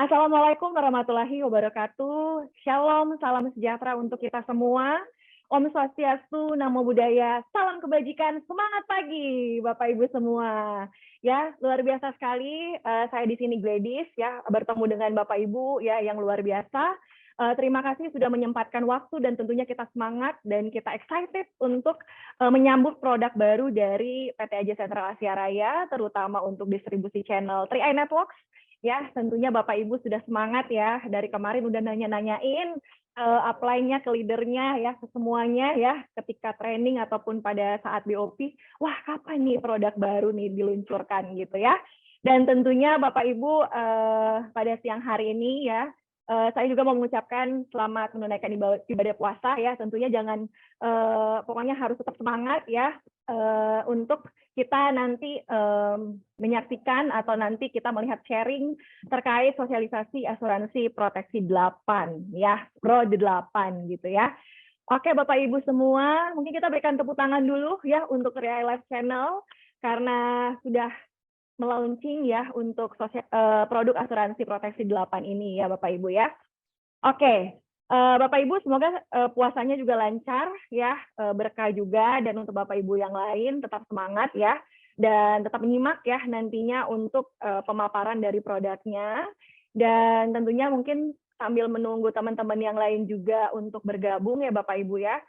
Assalamualaikum warahmatullahi wabarakatuh. Shalom, salam sejahtera untuk kita semua. Om Swastiastu, Namo Buddhaya, salam kebajikan, semangat pagi Bapak Ibu semua. Ya, luar biasa sekali saya di sini Gladys ya, bertemu dengan Bapak Ibu ya yang luar biasa. Terima kasih sudah menyempatkan waktu dan tentunya kita semangat dan kita excited untuk menyambut produk baru dari PT AJ Sentral Asia Raya, terutama untuk distribusi channel 3i Networks. Ya, tentunya Bapak Ibu sudah semangat ya, dari kemarin udah nanya-nanyain apply-nya ke leader-nya ya, ke semuanya ya, ketika training ataupun pada saat BOP, wah kapan nih produk baru nih diluncurkan gitu ya. Dan tentunya Bapak Ibu pada siang hari ini ya, saya juga mau mengucapkan selamat menunaikan ibadah puasa ya, tentunya jangan, pokoknya harus tetap semangat ya, untuk kita nanti menyaksikan atau nanti kita melihat sharing terkait sosialisasi asuransi proteksi 8 ya, Pro 8 gitu ya. Oke Bapak Ibu semua, mungkin kita berikan tepuk tangan dulu ya untuk 3i Live Channel karena sudah melaunching ya untuk produk asuransi proteksi 8 ini ya Bapak Ibu ya. Oke, Bapak Ibu semoga puasanya juga lancar ya, berkah juga, dan untuk Bapak Ibu yang lain tetap semangat ya, dan tetap menyimak ya nantinya untuk pemaparan dari produknya, dan tentunya mungkin sambil menunggu teman-teman yang lain juga untuk bergabung ya Bapak Ibu ya.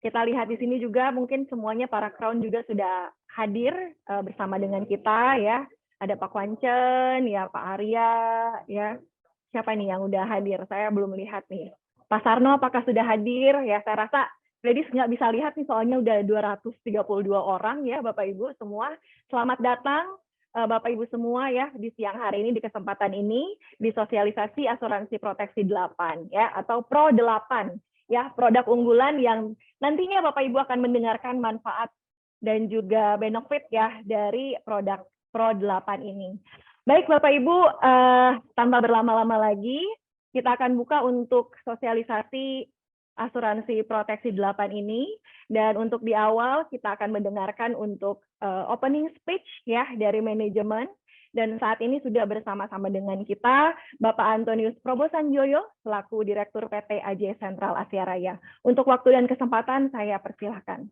Kita lihat di sini juga mungkin semuanya para crown juga sudah hadir bersama dengan kita ya. Ada Pak Kwancen, ya Pak Arya, ya. Siapa nih yang udah hadir? Saya belum lihat nih. Pak Sarno apakah sudah hadir? Ya, saya rasa Ladies nggak bisa lihat nih, soalnya udah 232 orang ya Bapak Ibu semua. Selamat datang Bapak Ibu semua ya di siang hari ini, di kesempatan ini, di sosialisasi asuransi proteksi 8 ya, atau Pro 8 ya, produk unggulan yang nantinya Bapak Ibu akan mendengarkan manfaat dan juga benefit ya dari produk Pro 8 ini. Baik Bapak Ibu, tanpa berlama-lama lagi, kita akan buka untuk sosialisasi asuransi proteksi 8 ini, dan untuk di awal kita akan mendengarkan untuk opening speech ya dari manajemen, dan saat ini sudah bersama-sama dengan kita Bapak Antonius Probosanjoyo selaku Direktur PT AJ Sentral Asia Raya. Untuk waktu dan kesempatan saya persilahkan.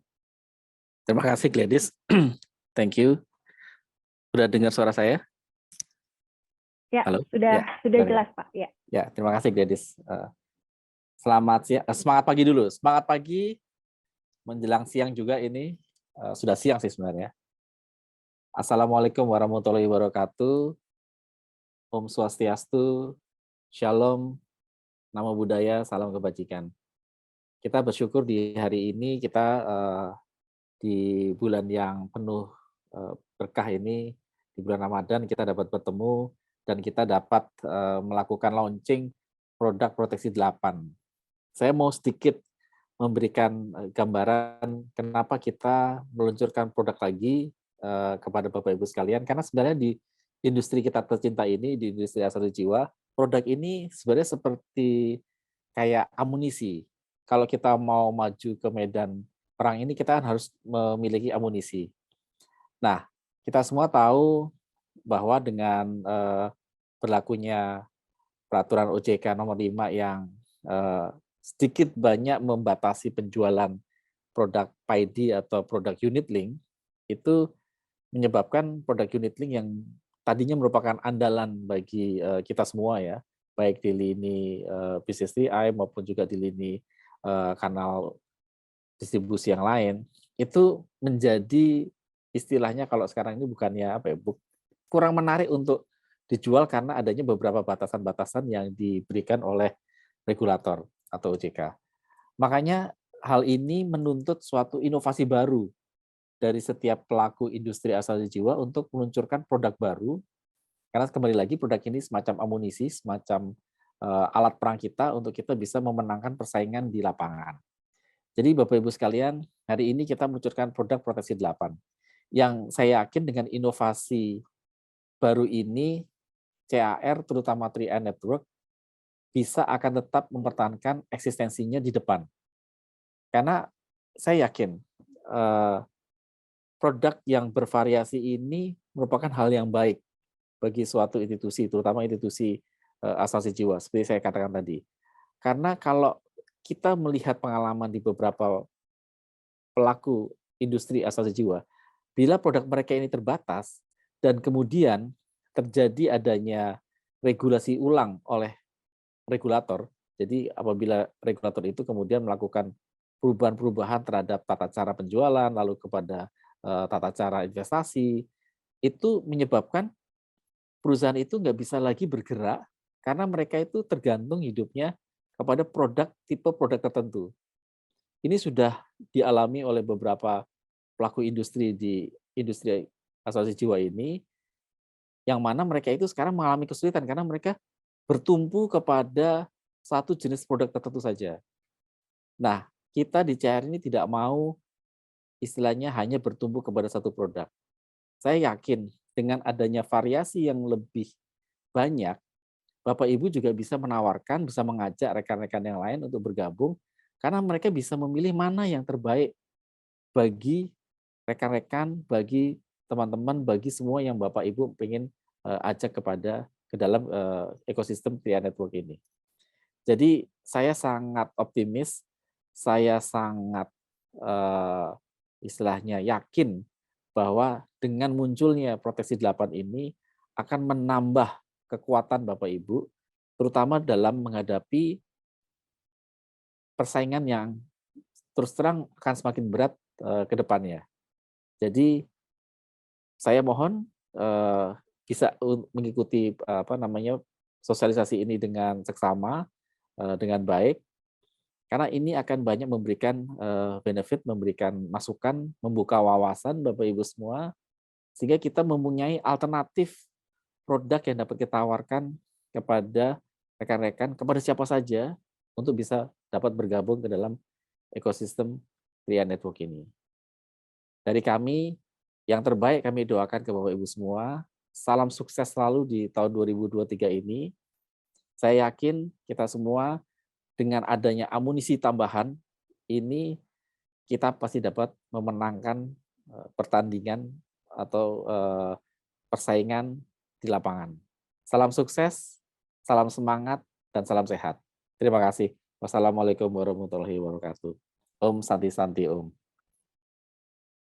Terima kasih Gladys. Thank you. Sudah dengar suara saya? Ya, halo? sudah jelas Pak. Ya. Ya, terima kasih Gladys. Selamat siang, semangat pagi dulu. Semangat pagi menjelang siang juga ini. Sudah siang sih sebenarnya. Assalamualaikum warahmatullahi wabarakatuh. Om Swastiastu, Shalom, Namo Buddhaya, salam kebajikan. Kita bersyukur di hari ini kita di bulan yang penuh berkah ini, di bulan Ramadan kita dapat bertemu dan kita dapat melakukan launching produk proteksi 8. Saya mau sedikit memberikan gambaran kenapa kita meluncurkan produk lagi kepada Bapak Ibu sekalian, karena sebenarnya di industri kita tercinta ini, di industri asuransi jiwa, produk ini sebenarnya seperti kayak amunisi. Kalau kita mau maju ke medan perang ini, kita harus memiliki amunisi. Nah, kita semua tahu bahwa dengan berlakunya peraturan OJK nomor 5 yang sedikit banyak membatasi penjualan produk PAID atau produk unit link, itu menyebabkan produk unit link yang tadinya merupakan andalan bagi kita semua ya, baik di lini bisnis TI maupun juga di lini kanal distribusi yang lain, itu menjadi istilahnya kalau sekarang ini bukannya apa ya, kurang menarik untuk dijual karena adanya beberapa batasan-batasan yang diberikan oleh regulator atau OJK. Makanya hal ini menuntut suatu inovasi baru dari setiap pelaku industri asuransi jiwa untuk meluncurkan produk baru, karena kembali lagi produk ini semacam amunisi, semacam alat perang kita untuk kita bisa memenangkan persaingan di lapangan. Jadi Bapak Ibu sekalian, hari ini kita meluncurkan produk proteksi 8, yang saya yakin dengan inovasi baru ini, CAR terutama 3i Network bisa akan tetap mempertahankan eksistensinya di depan. Karena saya yakin produk yang bervariasi ini merupakan hal yang baik bagi suatu institusi, terutama institusi asuransi jiwa seperti saya katakan tadi. Karena kalau kita melihat pengalaman di beberapa pelaku industri asuransi jiwa, bila produk mereka ini terbatas dan kemudian terjadi adanya regulasi ulang oleh regulator, jadi apabila regulator itu kemudian melakukan perubahan-perubahan terhadap tata cara penjualan, lalu kepada tata cara investasi, itu menyebabkan perusahaan itu nggak bisa lagi bergerak karena mereka itu tergantung hidupnya kepada tipe produk tertentu. Ini sudah dialami oleh beberapa pelaku industri di industri asuransi jiwa ini, yang mana mereka itu sekarang mengalami kesulitan karena mereka bertumpu kepada satu jenis produk tertentu saja. Nah, kita di CR ini tidak mau istilahnya hanya bertumpu kepada satu produk. Saya yakin dengan adanya variasi yang lebih banyak, Bapak Ibu juga bisa menawarkan, bisa mengajak rekan-rekan yang lain untuk bergabung, karena mereka bisa memilih mana yang terbaik bagi rekan-rekan, bagi teman-teman, bagi semua yang Bapak Ibu ingin ajak ke dalam ekosistem Tria Network ini. Jadi saya sangat optimis, saya sangat istilahnya yakin bahwa dengan munculnya Proteksi 8 ini akan menambah kekuatan Bapak Ibu, terutama dalam menghadapi persaingan yang terus terang akan semakin berat ke depannya. Jadi saya mohon bisa mengikuti sosialisasi ini dengan seksama, dengan baik, karena ini akan banyak memberikan benefit, memberikan masukan, membuka wawasan Bapak Ibu semua, sehingga kita mempunyai alternatif produk yang dapat kita tawarkan kepada rekan-rekan, kepada siapa saja untuk bisa dapat bergabung ke dalam ekosistem Tria Network ini. Dari kami, yang terbaik kami doakan ke Bapak Ibu semua. Salam sukses selalu di tahun 2023 ini. Saya yakin kita semua dengan adanya amunisi tambahan ini kita pasti dapat memenangkan pertandingan atau persaingan di lapangan. Salam sukses, salam semangat, dan salam sehat. Terima kasih. Wassalamualaikum warahmatullahi wabarakatuh. Om Santi Santi Om.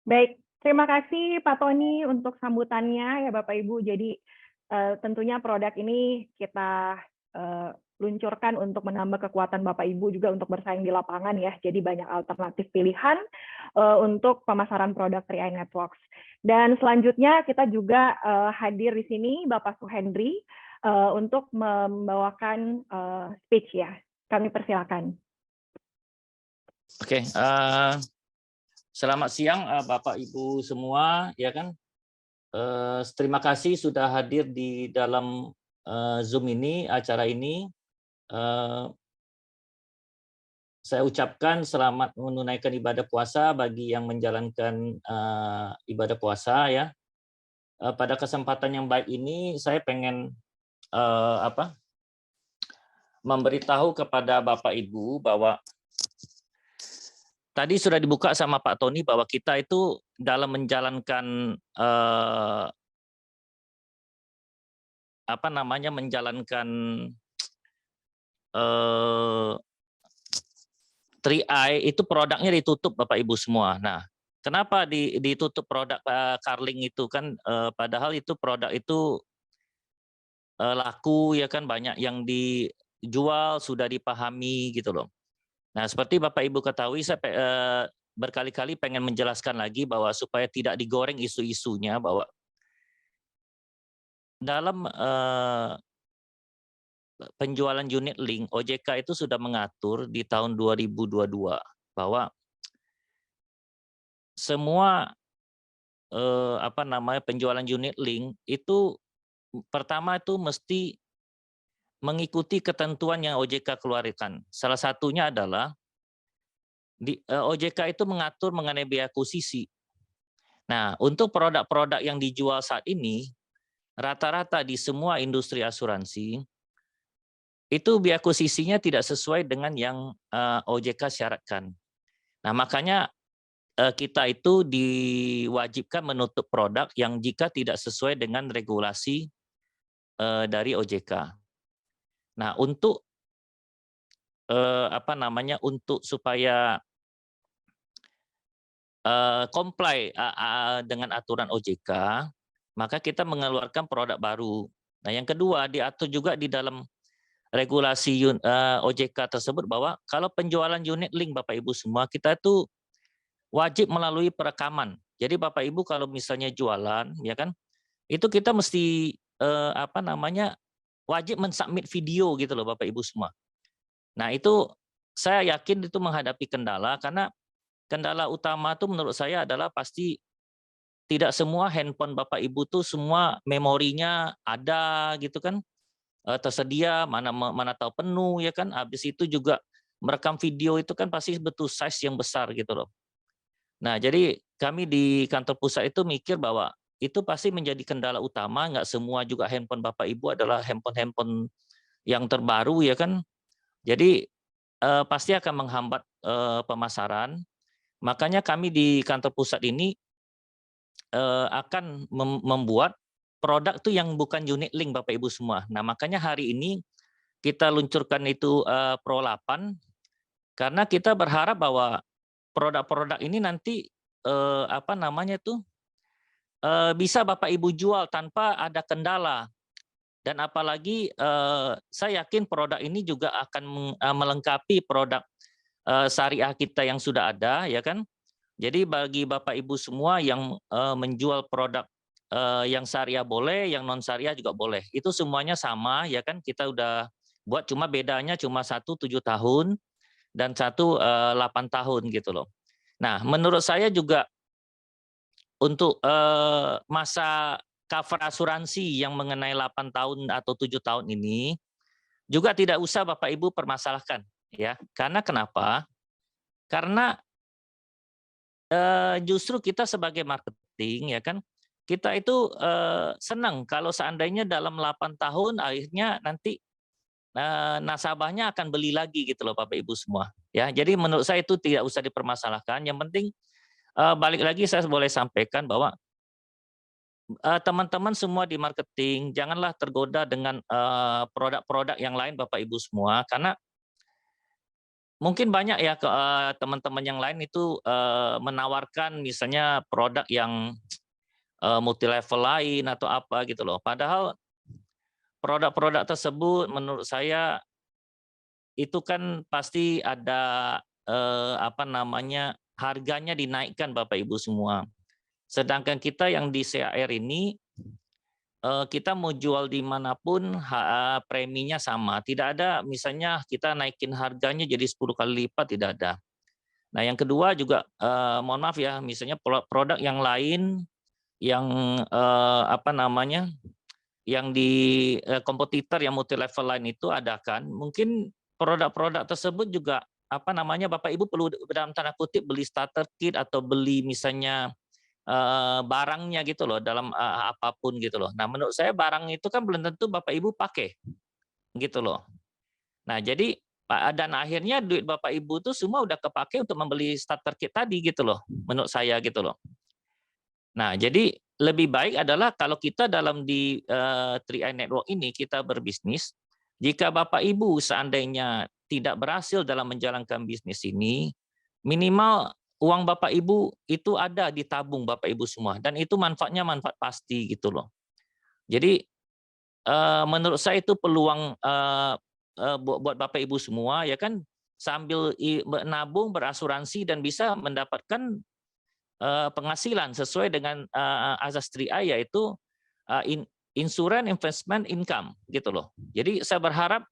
Baik, terima kasih Pak Tony untuk sambutannya ya Bapak Ibu. Jadi tentunya produk ini kita luncurkan untuk menambah kekuatan Bapak Ibu juga untuk bersaing di lapangan ya. Jadi banyak alternatif pilihan untuk pemasaran produk 3i Networks. Dan selanjutnya kita juga hadir di sini Bapak Suhendri untuk membawakan speech ya. Kami persilakan. Oke, selamat siang Bapak Ibu semua, ya kan? Terima kasih sudah hadir di dalam Zoom ini, acara ini. Saya ucapkan selamat menunaikan ibadah puasa bagi yang menjalankan ibadah puasa ya. Pada kesempatan yang baik ini saya pengen memberitahu kepada Bapak Ibu bahwa tadi sudah dibuka sama Pak Tony bahwa kita itu dalam menjalankan menjalankan 3i itu produknya ditutup Bapak Ibu semua. Nah, kenapa ditutup produk Carling itu kan padahal itu produk itu laku ya kan, banyak yang dijual, sudah dipahami gitu loh. Nah, seperti Bapak Ibu ketahui, saya berkali-kali pengen menjelaskan lagi bahwa supaya tidak digoreng isu-isunya bahwa dalam penjualan unit link, OJK itu sudah mengatur di tahun 2022 bahwa semua penjualan unit link itu pertama itu mesti mengikuti ketentuan yang OJK keluarkan. Salah satunya adalah OJK itu mengatur mengenai biaya akuisisi. Nah, untuk produk-produk yang dijual saat ini, rata-rata di semua industri asuransi, itu biaya akuisisinya tidak sesuai dengan yang OJK syaratkan. Nah, makanya kita itu diwajibkan menutup produk yang jika tidak sesuai dengan regulasi dari OJK. Nah, untuk untuk supaya comply dengan aturan OJK, maka kita mengeluarkan produk baru. Nah, yang kedua diatur juga di dalam regulasi OJK tersebut bahwa kalau penjualan unit link Bapak Ibu semua, kita itu wajib melalui perekaman. Jadi Bapak Ibu kalau misalnya jualan, ya kan, itu kita mesti wajib mensubmit video gitu loh Bapak Ibu semua. Nah, itu saya yakin itu menghadapi kendala, karena kendala utama itu menurut saya adalah pasti tidak semua handphone Bapak Ibu tuh semua memorinya ada gitu kan, tersedia, mana tahu penuh ya kan. Habis itu juga merekam video itu kan pasti butuh size yang besar gitu loh. Nah, jadi kami di kantor pusat itu mikir bahwa itu pasti menjadi kendala utama, nggak semua juga handphone Bapak Ibu adalah handphone yang terbaru ya kan. Jadi pasti akan menghambat pemasaran. Makanya kami di kantor pusat ini akan membuat produk tuh yang bukan unit link Bapak Ibu semua. Nah, makanya hari ini kita luncurkan itu Pro 8 karena kita berharap bahwa produk-produk ini nanti bisa Bapak Ibu jual tanpa ada kendala. Dan apalagi saya yakin produk ini juga akan melengkapi produk syariah kita yang sudah ada, ya kan? Jadi bagi Bapak Ibu semua yang menjual produk yang syariah boleh, yang non syariah juga boleh. Itu semuanya sama, ya kan? Kita udah buat, cuma bedanya cuma satu 7 tahun dan satu 8 tahun gitu loh. Nah, menurut saya juga untuk masa cover asuransi yang mengenai 8 tahun atau 7 tahun ini juga tidak usah Bapak Ibu permasalahkan, ya. Karena kenapa? Karena justru kita sebagai marketing, ya kan, kita itu senang kalau seandainya dalam 8 tahun akhirnya nanti nasabahnya akan beli lagi gitu loh Bapak Ibu semua. Ya, jadi menurut saya itu tidak usah dipermasalahkan. Yang penting balik lagi saya boleh sampaikan bahwa teman-teman semua di marketing janganlah tergoda dengan produk-produk yang lain Bapak Ibu semua, karena mungkin banyak ya teman-teman yang lain itu menawarkan misalnya produk yang multi level lain atau apa gitu loh. Padahal produk-produk tersebut menurut saya itu kan pasti ada harganya dinaikkan Bapak Ibu semua. Sedangkan kita yang di CAR ini kita mau jual dimanapun preminya sama. Tidak ada misalnya kita naikin harganya jadi 10 kali lipat, tidak ada. Nah, yang kedua juga mohon maaf ya, misalnya produk yang lain yang yang di kompetitor yang multi level lain itu ada kan. Mungkin produk-produk tersebut juga Bapak Ibu perlu dalam tanda kutip beli starter kit atau beli misalnya barangnya gitu loh dalam apapun gitu loh. Nah, menurut saya barang itu kan belum tentu Bapak Ibu pakai gitu loh. Nah, jadi dan akhirnya duit Bapak Ibu tuh semua udah kepake untuk membeli starter kit tadi gitu loh, menurut saya gitu loh. Nah, jadi lebih baik adalah kalau kita dalam di 3i Network ini kita berbisnis, jika Bapak Ibu seandainya tidak berhasil dalam menjalankan bisnis ini, minimal uang Bapak Ibu itu ada di tabung Bapak Ibu semua, dan itu manfaatnya manfaat pasti gitu loh. Jadi menurut saya itu peluang buat Bapak Ibu semua ya kan, sambil menabung, berasuransi dan bisa mendapatkan penghasilan sesuai dengan azas 3i, yaitu insurance investment income gitu loh. Jadi saya berharap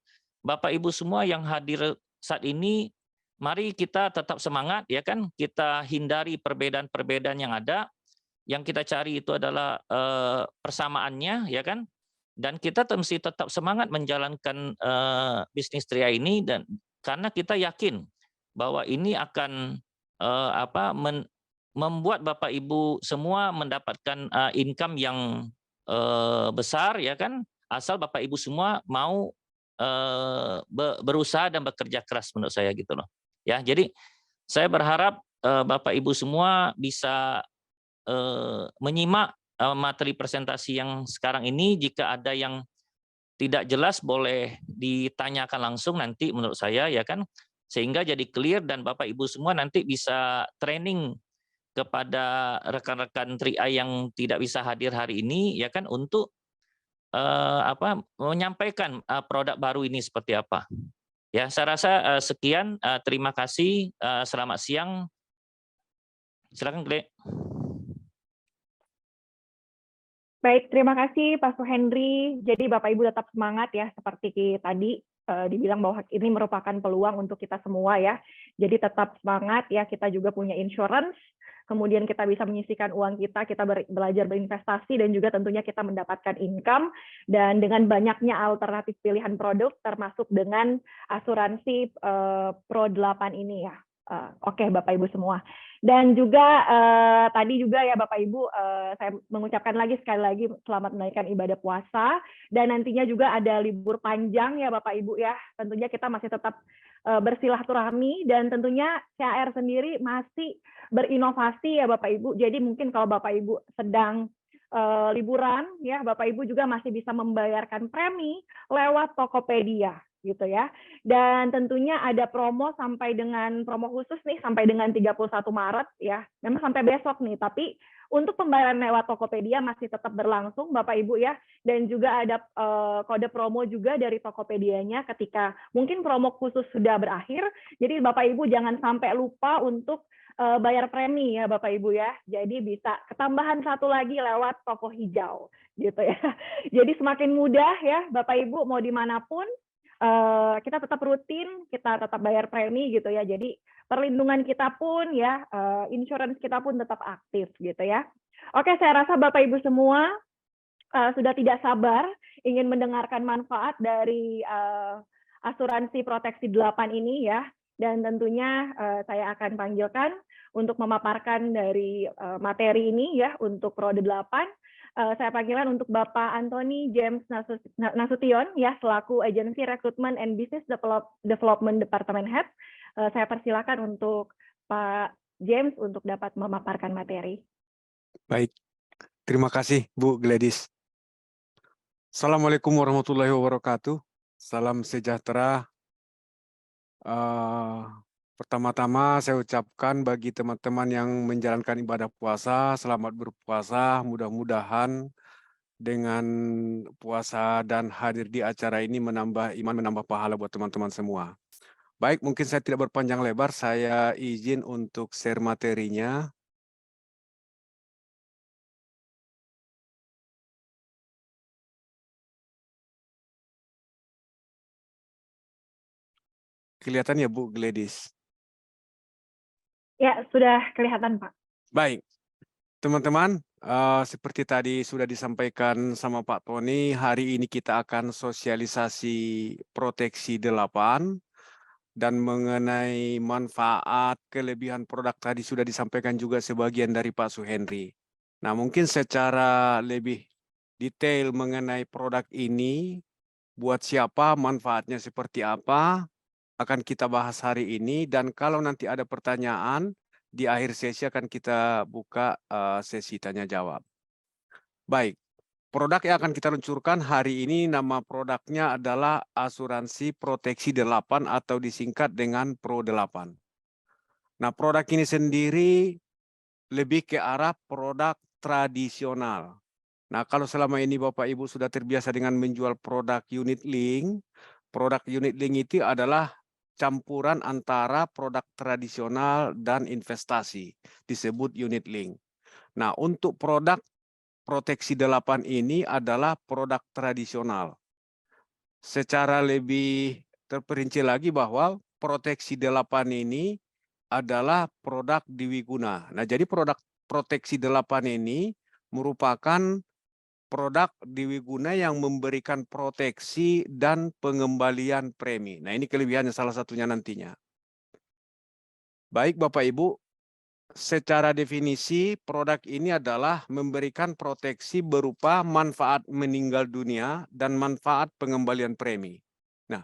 Bapak Ibu semua yang hadir saat ini, mari kita tetap semangat ya kan, kita hindari perbedaan-perbedaan yang ada. Yang kita cari itu adalah persamaannya ya kan, dan kita mesti tetap semangat menjalankan bisnis 3i ini, dan karena kita yakin bahwa ini akan membuat Bapak Ibu semua mendapatkan income yang besar ya kan, asal Bapak Ibu semua mau berusaha dan bekerja keras menurut saya gitu loh. Ya, jadi saya berharap Bapak Ibu semua bisa menyimak materi presentasi yang sekarang ini. Jika ada yang tidak jelas boleh ditanyakan langsung nanti menurut saya ya kan, sehingga jadi clear dan Bapak Ibu semua nanti bisa training kepada rekan-rekan 3i yang tidak bisa hadir hari ini ya kan untuk menyampaikan produk baru ini seperti apa. Ya, saya rasa sekian. Terima kasih. Selamat siang. Silakan, Gle. Baik, terima kasih Pak Suhendri. Jadi Bapak Ibu tetap semangat ya, seperti tadi dibilang bahwa ini merupakan peluang untuk kita semua ya. Jadi tetap semangat ya, kita juga punya insurance, kemudian kita bisa menyisihkan uang kita belajar berinvestasi, dan juga tentunya kita mendapatkan income, dan dengan banyaknya alternatif pilihan produk, termasuk dengan asuransi Pro 8 ini ya. Oke, Bapak Ibu semua. Dan juga tadi juga ya Bapak Ibu, saya mengucapkan sekali lagi selamat menunaikan ibadah puasa, dan nantinya juga ada libur panjang ya Bapak Ibu ya. Tentunya kita masih tetap bersilaturahmi, dan tentunya CAR sendiri masih berinovasi ya Bapak Ibu. Jadi mungkin kalau Bapak Ibu sedang liburan ya, Bapak Ibu juga masih bisa membayarkan premi lewat Tokopedia gitu ya. Dan tentunya ada promo promo khusus nih sampai dengan 31 Maret ya. Memang sampai besok nih, tapi untuk pembayaran lewat Tokopedia masih tetap berlangsung Bapak Ibu ya. Dan juga ada kode promo juga dari Tokopedianya ketika mungkin promo khusus sudah berakhir. Jadi Bapak Ibu jangan sampai lupa untuk bayar premi ya Bapak Ibu ya. Jadi bisa ketambahan satu lagi lewat toko hijau gitu ya. Jadi semakin mudah ya Bapak Ibu mau dimanapun, kita tetap rutin, kita tetap bayar premi gitu ya. Jadi perlindungan kita pun ya, insurance kita pun tetap aktif gitu ya. Oke, saya rasa Bapak Ibu semua sudah tidak sabar ingin mendengarkan manfaat dari asuransi proteksi 8 ini ya. Dan tentunya saya akan panggilkan untuk memaparkan dari materi ini ya untuk Prode 8. Saya panggilan untuk Bapak Anthony James Nasution ya, selaku Agency Recruitment and Business Development Department Head. Saya persilakan untuk Pak James untuk dapat memaparkan materi. Baik, terima kasih Bu Gladys. Assalamualaikum warahmatullahi wabarakatuh. Salam sejahtera. Pertama-tama saya ucapkan bagi teman-teman yang menjalankan ibadah puasa, selamat berpuasa. Mudah-mudahan dengan puasa dan hadir di acara ini menambah iman, menambah pahala buat teman-teman semua. Baik, mungkin saya tidak berpanjang lebar, saya izin untuk share materinya. Kelihatan ya Bu Gladys? Ya, sudah kelihatan Pak. Baik, teman-teman, seperti tadi sudah disampaikan sama Pak Tony, hari ini kita akan sosialisasi proteksi 8, dan mengenai manfaat, kelebihan produk tadi sudah disampaikan juga sebagian dari Pak Suhendri. Nah, mungkin secara lebih detail mengenai produk ini, buat siapa, manfaatnya seperti apa, akan kita bahas hari ini. Dan kalau nanti ada pertanyaan, di akhir sesi akan kita buka sesi tanya jawab. Baik, produk yang akan kita luncurkan hari ini, nama produknya adalah asuransi proteksi 8 atau disingkat dengan Pro 8. Nah, produk ini sendiri lebih ke arah produk tradisional. Nah, kalau selama ini Bapak Ibu sudah terbiasa dengan menjual produk unit link itu adalah campuran antara produk tradisional dan investasi, disebut unit link. Nah, untuk produk proteksi 8 ini adalah produk tradisional. Secara lebih terperinci lagi bahwa proteksi 8 ini adalah produk Dwiguna. Nah, jadi produk proteksi 8 ini merupakan produk Dwiguna yang memberikan proteksi dan pengembalian premi. Nah, ini kelebihannya salah satunya nantinya. Baik Bapak Ibu, secara definisi produk ini adalah memberikan proteksi berupa manfaat meninggal dunia dan manfaat pengembalian premi. Nah,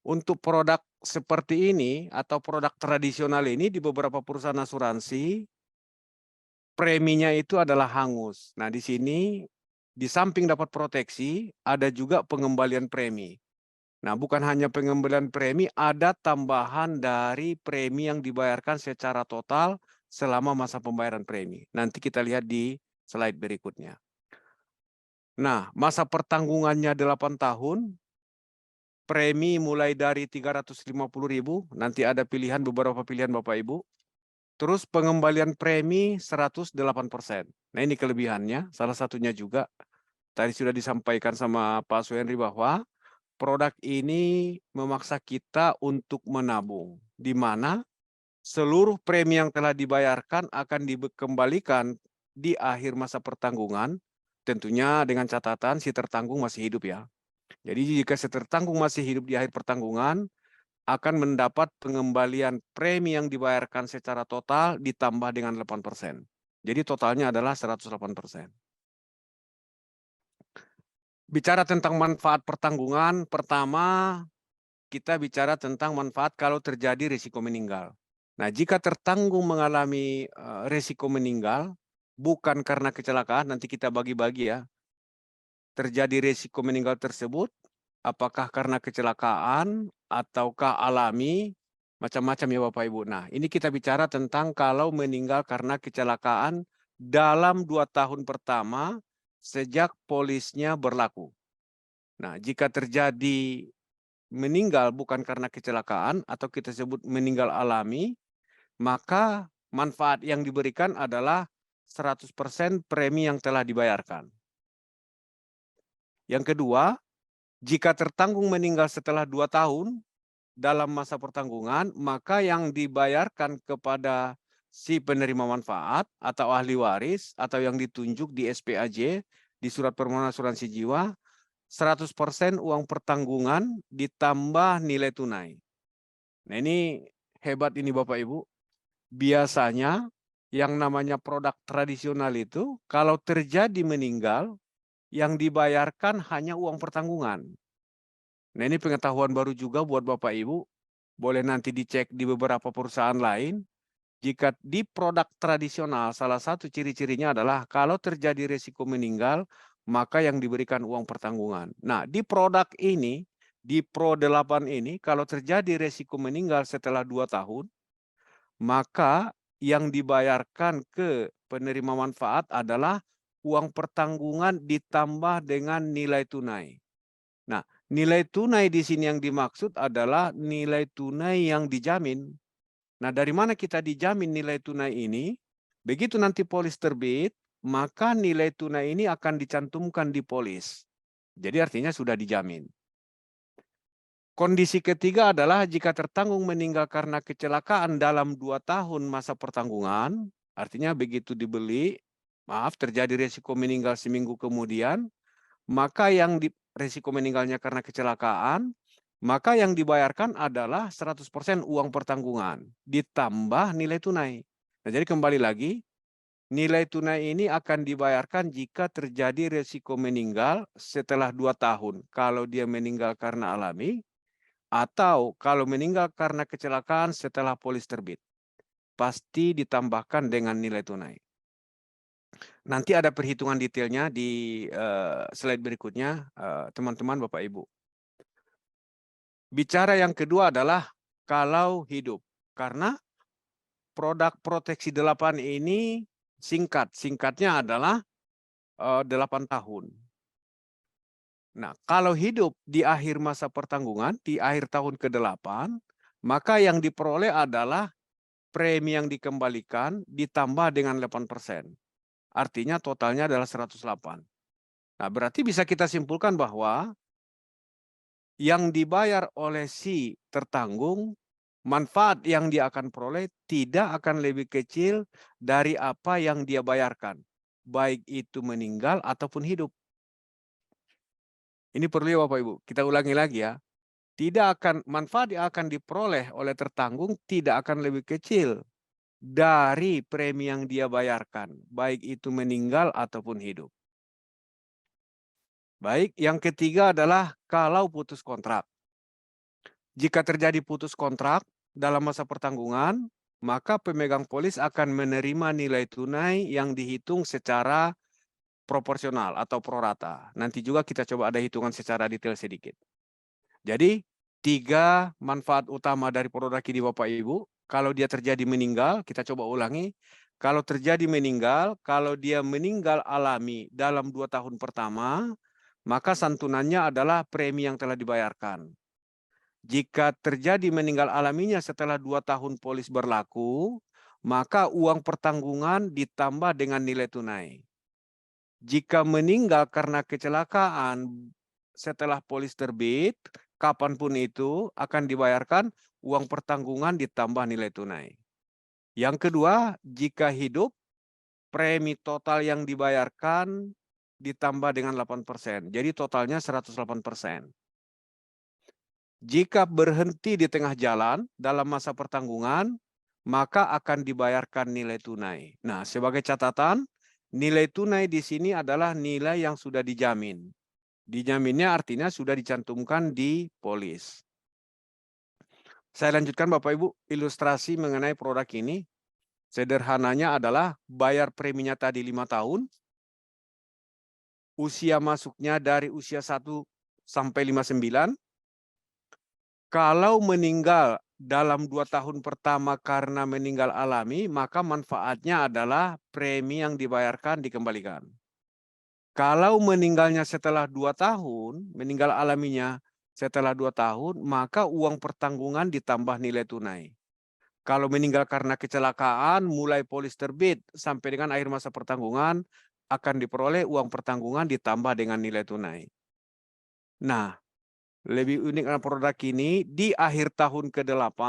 untuk produk seperti ini atau produk tradisional ini di beberapa perusahaan asuransi, preminya itu adalah hangus. Nah, di sini di samping dapat proteksi, ada juga pengembalian premi. Nah, bukan hanya pengembalian premi, ada tambahan dari premi yang dibayarkan secara total selama masa pembayaran premi. Nanti kita lihat di slide berikutnya. Nah, masa pertanggungannya 8 tahun, premi mulai dari 350.000, nanti ada pilihan, beberapa pilihan Bapak Ibu. Terus pengembalian premi 108%. Nah, ini kelebihannya, salah satunya juga tadi sudah disampaikan sama Pak Suhendri bahwa produk ini memaksa kita untuk menabung, di mana seluruh premi yang telah dibayarkan akan dikembalikan di akhir masa pertanggungan, tentunya dengan catatan si tertanggung masih hidup ya. Jadi jika si tertanggung masih hidup di akhir pertanggungan, akan mendapat pengembalian premi yang dibayarkan secara total ditambah dengan 8%. Jadi totalnya adalah 108%. Bicara tentang manfaat pertanggungan, pertama kita bicara tentang manfaat kalau terjadi risiko meninggal. Nah, jika tertanggung mengalami risiko meninggal, bukan karena kecelakaan, nanti kita bagi-bagi ya. Terjadi risiko meninggal tersebut, apakah karena kecelakaan, ataukah alami, macam-macam ya Bapak Ibu. Nah, ini kita bicara tentang kalau meninggal karena kecelakaan dalam 2 tahun pertama sejak polisnya berlaku. Nah, jika terjadi meninggal bukan karena kecelakaan atau kita sebut meninggal alami, maka manfaat yang diberikan adalah 100% premi yang telah dibayarkan. Yang kedua, jika tertanggung meninggal setelah 2 tahun dalam masa pertanggungan, maka yang dibayarkan kepada si penerima manfaat atau ahli waris atau yang ditunjuk di SPAJ, di surat permohonan asuransi jiwa, 100% uang pertanggungan ditambah nilai tunai. Nah, ini hebat ini Bapak Ibu. Biasanya yang namanya produk tradisional itu kalau terjadi meninggal, yang dibayarkan hanya uang pertanggungan. Nah, ini pengetahuan baru juga buat Bapak Ibu. Boleh nanti dicek di beberapa perusahaan lain. Jika di produk tradisional, salah satu ciri-cirinya adalah kalau terjadi risiko meninggal, maka yang diberikan uang pertanggungan. Nah, di produk ini, di Pro 8 ini, kalau terjadi risiko meninggal setelah 2 tahun, maka yang dibayarkan ke penerima manfaat adalah uang pertanggungan ditambah dengan nilai tunai. Nah, nilai tunai di sini yang dimaksud adalah nilai tunai yang dijamin. Nah, dari mana kita dijamin nilai tunai ini? Begitu nanti polis terbit, maka nilai tunai ini akan dicantumkan di polis. Jadi artinya sudah dijamin. Kondisi ketiga adalah jika tertanggung meninggal karena kecelakaan dalam 2 tahun masa pertanggungan, artinya begitu dibeli, terjadi risiko meninggal seminggu kemudian, maka yang risiko meninggalnya karena kecelakaan, maka yang dibayarkan adalah 100% uang pertanggungan, ditambah nilai tunai. Nah, jadi kembali lagi, nilai tunai ini akan dibayarkan jika terjadi risiko meninggal setelah 2 tahun. Kalau dia meninggal karena alami, atau kalau meninggal karena kecelakaan setelah polis terbit. Pasti ditambahkan dengan nilai tunai. Nanti ada perhitungan detailnya di slide berikutnya, teman-teman Bapak Ibu. Bicara yang kedua adalah kalau hidup. Karena produk proteksi 8 ini singkat. Singkatnya adalah 8 tahun. Nah, kalau hidup di akhir masa pertanggungan, di akhir tahun ke-8, maka yang diperoleh adalah premi yang dikembalikan ditambah dengan 8%. Artinya totalnya adalah 108. Nah, berarti bisa kita simpulkan bahwa yang dibayar oleh si tertanggung, manfaat yang dia akan peroleh tidak akan lebih kecil dari apa yang dia bayarkan. Baik itu meninggal ataupun hidup. Ini perlu ya Bapak Ibu, kita ulangi lagi ya. Manfaat yang akan diperoleh oleh tertanggung tidak akan lebih kecil dari premi yang dia bayarkan, baik itu meninggal ataupun hidup. Baik, yang ketiga adalah kalau putus kontrak. Jika terjadi putus kontrak dalam masa pertanggungan, maka pemegang polis akan menerima nilai tunai yang dihitung secara proporsional atau prorata. Nanti juga kita coba ada hitungan secara detail sedikit. Jadi 3 manfaat utama dari produk ini Bapak Ibu. Kalau dia terjadi meninggal, kita coba ulangi. Kalau terjadi meninggal, kalau dia meninggal alami dalam 2 tahun pertama, maka santunannya adalah premi yang telah dibayarkan. Jika terjadi meninggal alaminya setelah 2 tahun polis berlaku, maka uang pertanggungan ditambah dengan nilai tunai. Jika meninggal karena kecelakaan setelah polis terbit, kapanpun itu akan dibayarkan uang pertanggungan ditambah nilai tunai. Yang kedua, jika hidup, premi total yang dibayarkan ditambah dengan 8%. Jadi totalnya 108%. Jika berhenti di tengah jalan dalam masa pertanggungan, maka akan dibayarkan nilai tunai. Nah, sebagai catatan, nilai tunai di sini adalah nilai yang sudah dijamin. Dijaminnya artinya sudah dicantumkan di polis. Saya lanjutkan Bapak Ibu, ilustrasi mengenai produk ini. Sederhananya adalah bayar preminya tadi 5 tahun. Usia masuknya dari usia 1 sampai 59. Kalau meninggal dalam 2 tahun pertama karena meninggal alami, maka manfaatnya adalah premi yang dibayarkan dikembalikan. Kalau meninggalnya setelah 2 tahun, meninggal alaminya setelah 2 tahun, maka uang pertanggungan ditambah nilai tunai. Kalau meninggal karena kecelakaan, mulai polis terbit sampai dengan akhir masa pertanggungan, akan diperoleh uang pertanggungan ditambah dengan nilai tunai. Nah, lebih unik dengan produk ini, di akhir tahun ke-8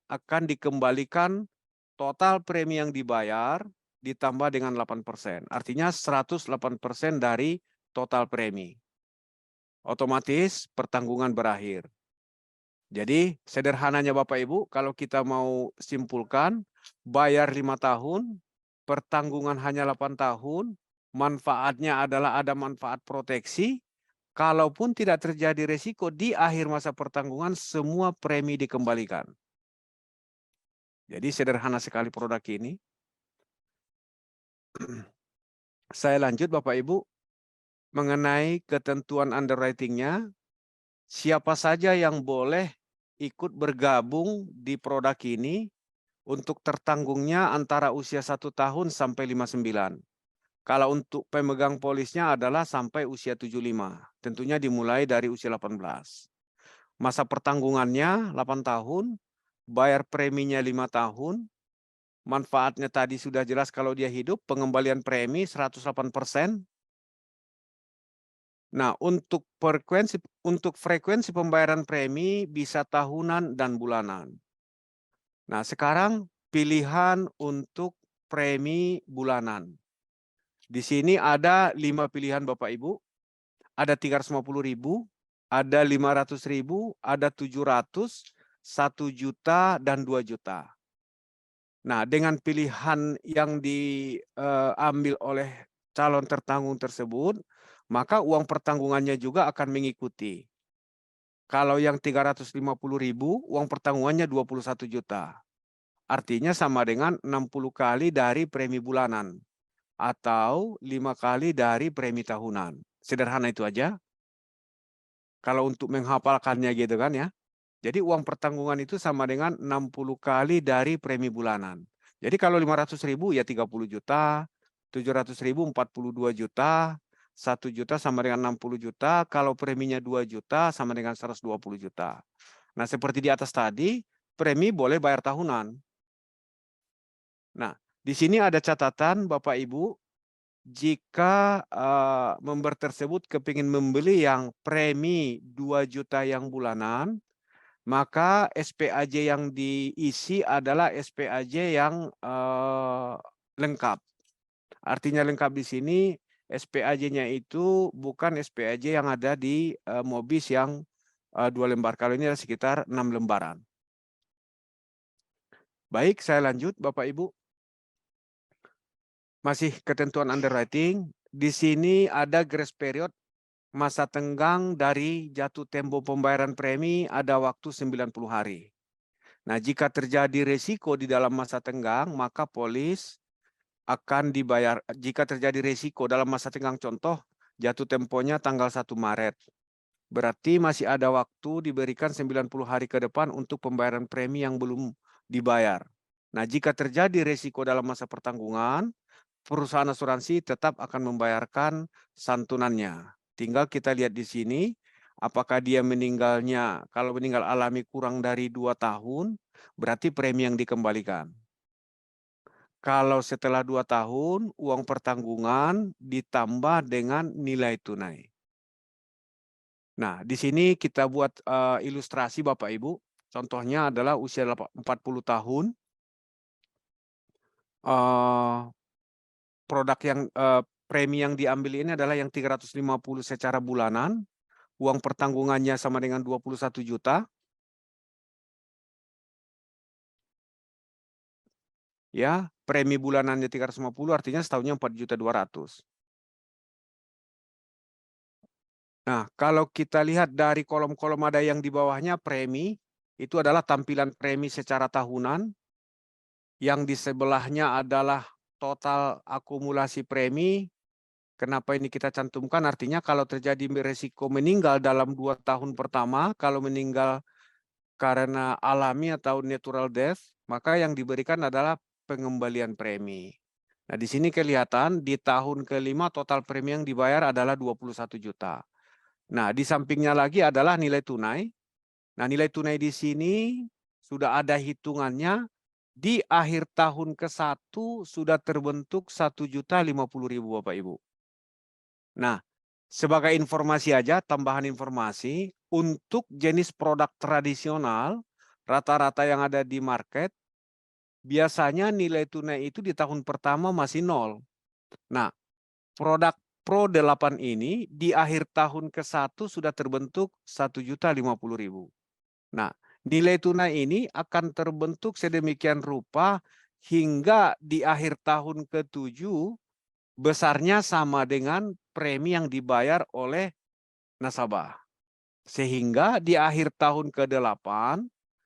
akan dikembalikan total premi yang dibayar, ditambah dengan 8%. Artinya 108% dari total premi. Otomatis pertanggungan berakhir. Jadi sederhananya Bapak Ibu, kalau kita mau simpulkan, bayar 5 tahun, pertanggungan hanya 8 tahun, manfaatnya adalah ada manfaat proteksi, kalaupun tidak terjadi resiko di akhir masa pertanggungan, semua premi dikembalikan. Jadi sederhana sekali produk ini. Saya lanjut Bapak Ibu, mengenai ketentuan underwriting-nya, siapa saja yang boleh ikut bergabung di produk ini untuk tertanggungnya antara usia 1 tahun sampai 59. Kalau untuk pemegang polisnya adalah sampai usia 75. Tentunya dimulai dari usia 18. Masa pertanggungannya 8 tahun, bayar preminya 5 tahun, manfaatnya tadi sudah jelas kalau dia hidup, pengembalian premi 108%. Nah, untuk frekuensi pembayaran premi bisa tahunan dan bulanan. Nah, sekarang pilihan untuk premi bulanan. Di sini ada 5 pilihan Bapak Ibu. Ada 350.000, ada 500.000, ada 700, 1 juta, dan 2 juta. Nah, dengan pilihan yang diambil oleh calon tertanggung tersebut, maka uang pertanggungannya juga akan mengikuti. Kalau yang 350.000, uang pertanggungannya 21 juta. Artinya sama dengan 60 kali dari premi bulanan. Atau 5 kali dari premi tahunan. Sederhana itu aja. Kalau untuk menghafalkannya gitu kan ya. Jadi uang pertanggungan itu sama dengan 60 kali dari premi bulanan. Jadi kalau 500.000 ya 30 juta, 700.000 42 juta, 1 juta sama dengan 60 juta, kalau preminya 2 juta sama dengan 120 juta. Nah, seperti di atas tadi, premi boleh bayar tahunan. Nah, di sini ada catatan Bapak Ibu, jika member tersebut kepingin membeli yang premi 2 juta yang bulanan, maka SPAJ yang diisi adalah SPAJ yang lengkap. Artinya lengkap di sini, SPAJ-nya itu bukan SPAJ yang ada di Mobis yang 2 lembar. Kalau ini ada sekitar 6 lembaran. Baik, saya lanjut Bapak Ibu. Masih ketentuan underwriting. Di sini ada grace period. Masa tenggang dari jatuh tempo pembayaran premi ada waktu 90 hari. Nah, jika terjadi resiko di dalam masa tenggang, maka polis akan dibayar jika terjadi resiko dalam masa tenggang. Contoh, jatuh temponya tanggal 1 Maret. Berarti masih ada waktu diberikan 90 hari ke depan untuk pembayaran premi yang belum dibayar. Nah, jika terjadi resiko dalam masa pertanggungan, perusahaan asuransi tetap akan membayarkan santunannya. Tinggal kita lihat di sini, apakah dia meninggalnya, kalau meninggal alami kurang dari 2 tahun, berarti premi yang dikembalikan. Kalau setelah 2 tahun, uang pertanggungan ditambah dengan nilai tunai. Nah, di sini kita buat ilustrasi Bapak Ibu. Contohnya adalah usia 40 tahun. Produk yang premi yang diambil ini adalah yang 350 secara bulanan. Uang pertanggungannya sama dengan 21 juta. Ya, premi bulanannya 350 artinya setahunnya 4.200.000. Nah, kalau kita lihat dari kolom-kolom ada yang di bawahnya premi, itu adalah tampilan premi secara tahunan. Yang di sebelahnya adalah total akumulasi premi. Kenapa ini kita cantumkan? Artinya kalau terjadi risiko meninggal dalam 2 tahun pertama, kalau meninggal karena alami atau natural death, maka yang diberikan adalah pengembalian premi. Nah, di sini kelihatan di tahun kelima total premi yang dibayar adalah 21 juta. Nah, di sampingnya lagi adalah nilai tunai. Nah, nilai tunai di sini sudah ada hitungannya. Di akhir tahun ke-1 sudah terbentuk 1.050.000 Bapak Ibu. Nah, sebagai informasi aja, tambahan informasi, untuk jenis produk tradisional, rata-rata yang ada di market, biasanya nilai tunai itu di tahun pertama masih 0. Nah, produk Pro 8 ini di akhir tahun ke-1 sudah terbentuk 1.050.000. Nah, nilai tunai ini akan terbentuk sedemikian rupa hingga di akhir tahun ke-7 besarnya sama dengan premi yang dibayar oleh nasabah. Sehingga di akhir tahun ke-8,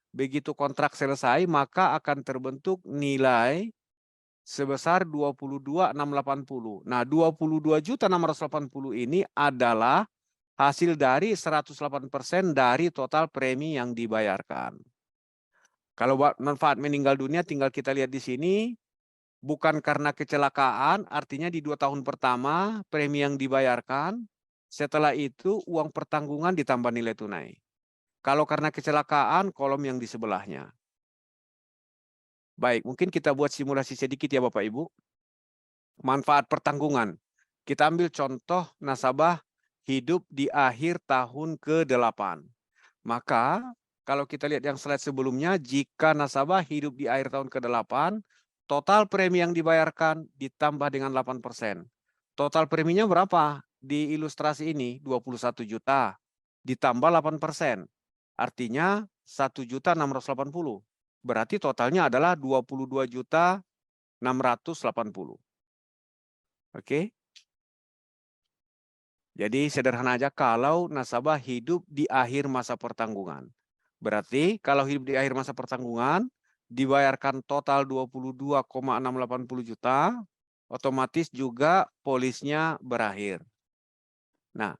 begitu kontrak selesai, maka akan terbentuk nilai sebesar 22.680. Nah, 22.680 ini adalah hasil dari 108% dari total premi yang dibayarkan. Kalau manfaat meninggal dunia tinggal kita lihat di sini, bukan karena kecelakaan, artinya di 2 tahun pertama premi yang dibayarkan, setelah itu uang pertanggungan ditambah nilai tunai. Kalau karena kecelakaan, kolom yang di sebelahnya. Baik, mungkin kita buat simulasi sedikit ya Bapak Ibu. Manfaat pertanggungan. Kita ambil contoh nasabah hidup di akhir tahun ke-8. Maka kalau kita lihat yang slide sebelumnya, jika nasabah hidup di akhir tahun ke-8, total premi yang dibayarkan ditambah dengan 8%. Total preminya berapa? Di ilustrasi ini 21 juta ditambah 8%. Artinya 1.680.000. Berarti totalnya adalah 22.680.000. Oke. Jadi sederhana aja kalau nasabah hidup di akhir masa pertanggungan. Berarti kalau hidup di akhir masa pertanggungan dibayarkan total 22.680 juta, otomatis juga polisnya berakhir. Nah,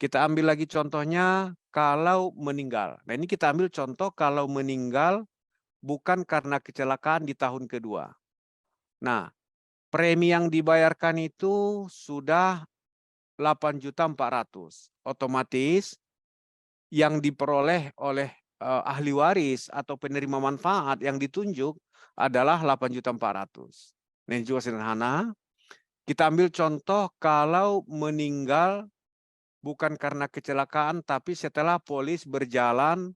kita ambil lagi contohnya kalau meninggal. Nah, ini kita ambil contoh kalau meninggal bukan karena kecelakaan di tahun kedua. Nah, premi yang dibayarkan itu sudah 8.400.000. Otomatis yang diperoleh oleh ahli waris atau penerima manfaat yang ditunjuk adalah 8.400.000. Nah, ini juga sederhana. Kita ambil contoh kalau meninggal bukan karena kecelakaan, tapi setelah polis berjalan